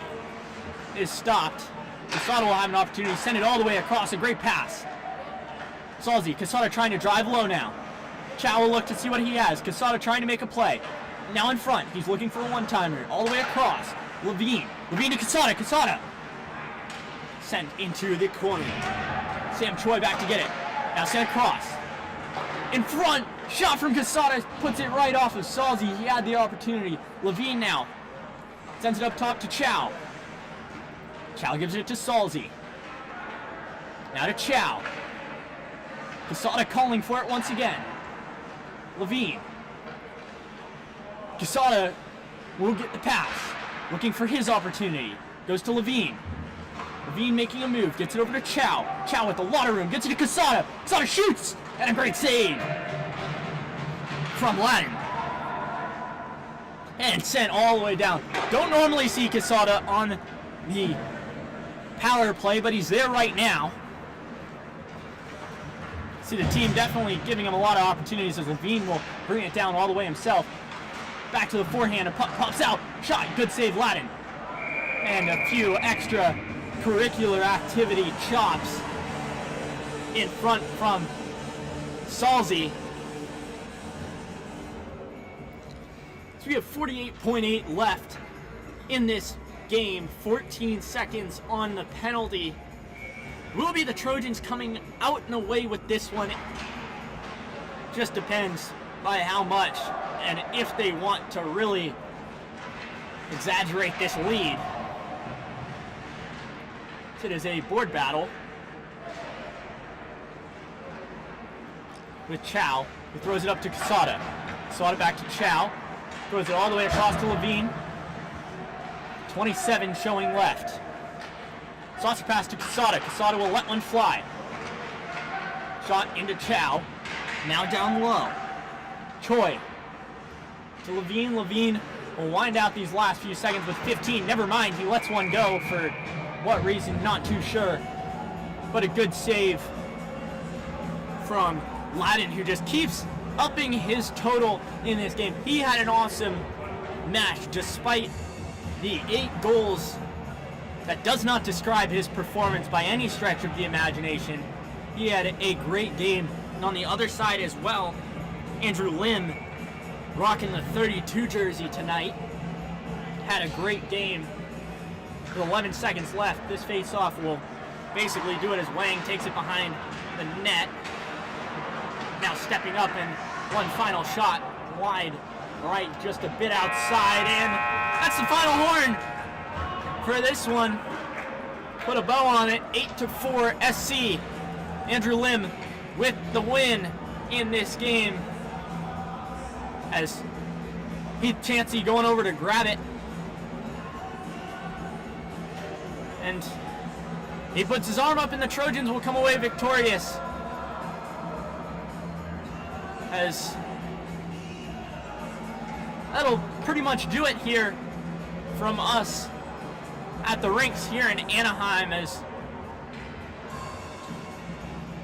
is stopped. Casada will have an opportunity to send it all the way across. A great pass. Salzy, Casada trying to drive low now. Chow will look to see what he has. Casada trying to make a play. Now in front. He's looking for a one-timer. All the way across. Levine. Levine to Casada. Casada. Sent into the corner. Sam Choi back to get it. Now sent across. In front. Shot from Casada. Puts it right off of Salzy. He had the opportunity. Levine now. Sends it up top to Chow. Chow gives it to Salzy. Now to Chow. Casada calling for it once again. Levine. Casada will get the pass. Looking for his opportunity. Goes to Levine. Levine making a move. Gets it over to Chow. Chow with a lot of room. Gets it to Casada. Casada shoots! And a great save from Ladin. And sent all the way down. Don't normally see Casada on the power play, but he's there right now. See the team definitely giving him a lot of opportunities as Levine will bring it down all the way himself. Back to the forehand, a puck pops out. Shot, good save, Ladin. And a few extra curricular activity chops in front from Salzy. So we have 48.8 left in this game. 14 seconds on the penalty. Will be the Trojans coming out and away with this one? Just depends by how much and if they want to really exaggerate this lead. It is a board battle with Chow, who throws it up to Casada. Casada back to Chow. Throws it all the way across to Levine. 27 showing left. Saucy pass to Casada. Casada will let one fly. Shot into Chow. Now down low. Choi to Levine. Levine will wind out these last few seconds with 15. Never mind, he lets one go for what reason, not too sure. But a good save from Ladin, who just keeps upping his total in this game. He had an awesome match despite the 8 goals. That does not describe his performance by any stretch of the imagination. He had a great game. And on the other side as well, Andrew Lim, rocking the 32 jersey tonight, had a great game. With 11 seconds left, this face-off will basically do it as Wang takes it behind the net. Now stepping up and one final shot wide right, just a bit outside, and that's the final horn for this one. Put a bow on it. 8-4 SC. Andrew Lim with the win in this game. As Heath Chansey going over to grab it. And he puts his arm up and the Trojans will come away victorious. As that'll pretty much do it here from us at the rinks here in Anaheim, as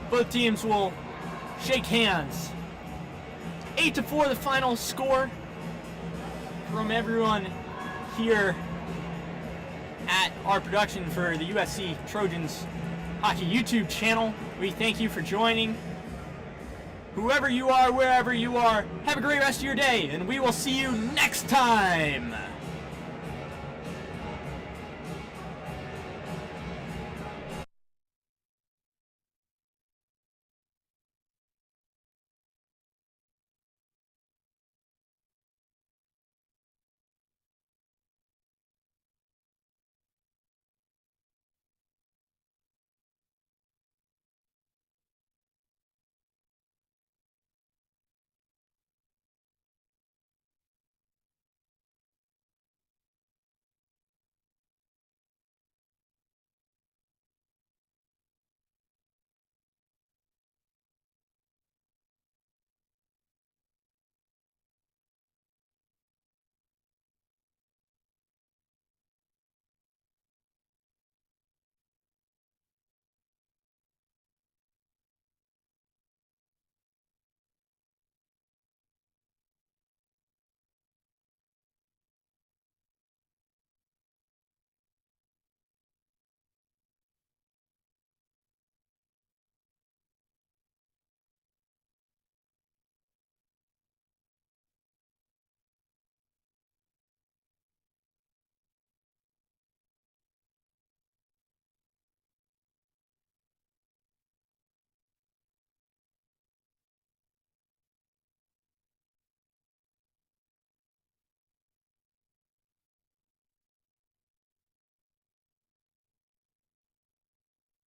both teams will shake hands. 8-4 the final score from everyone here at our production for the USC Trojans Hockey YouTube channel. We thank you for joining. Whoever you are, wherever you are, have a great rest of your day, and we will see you next time.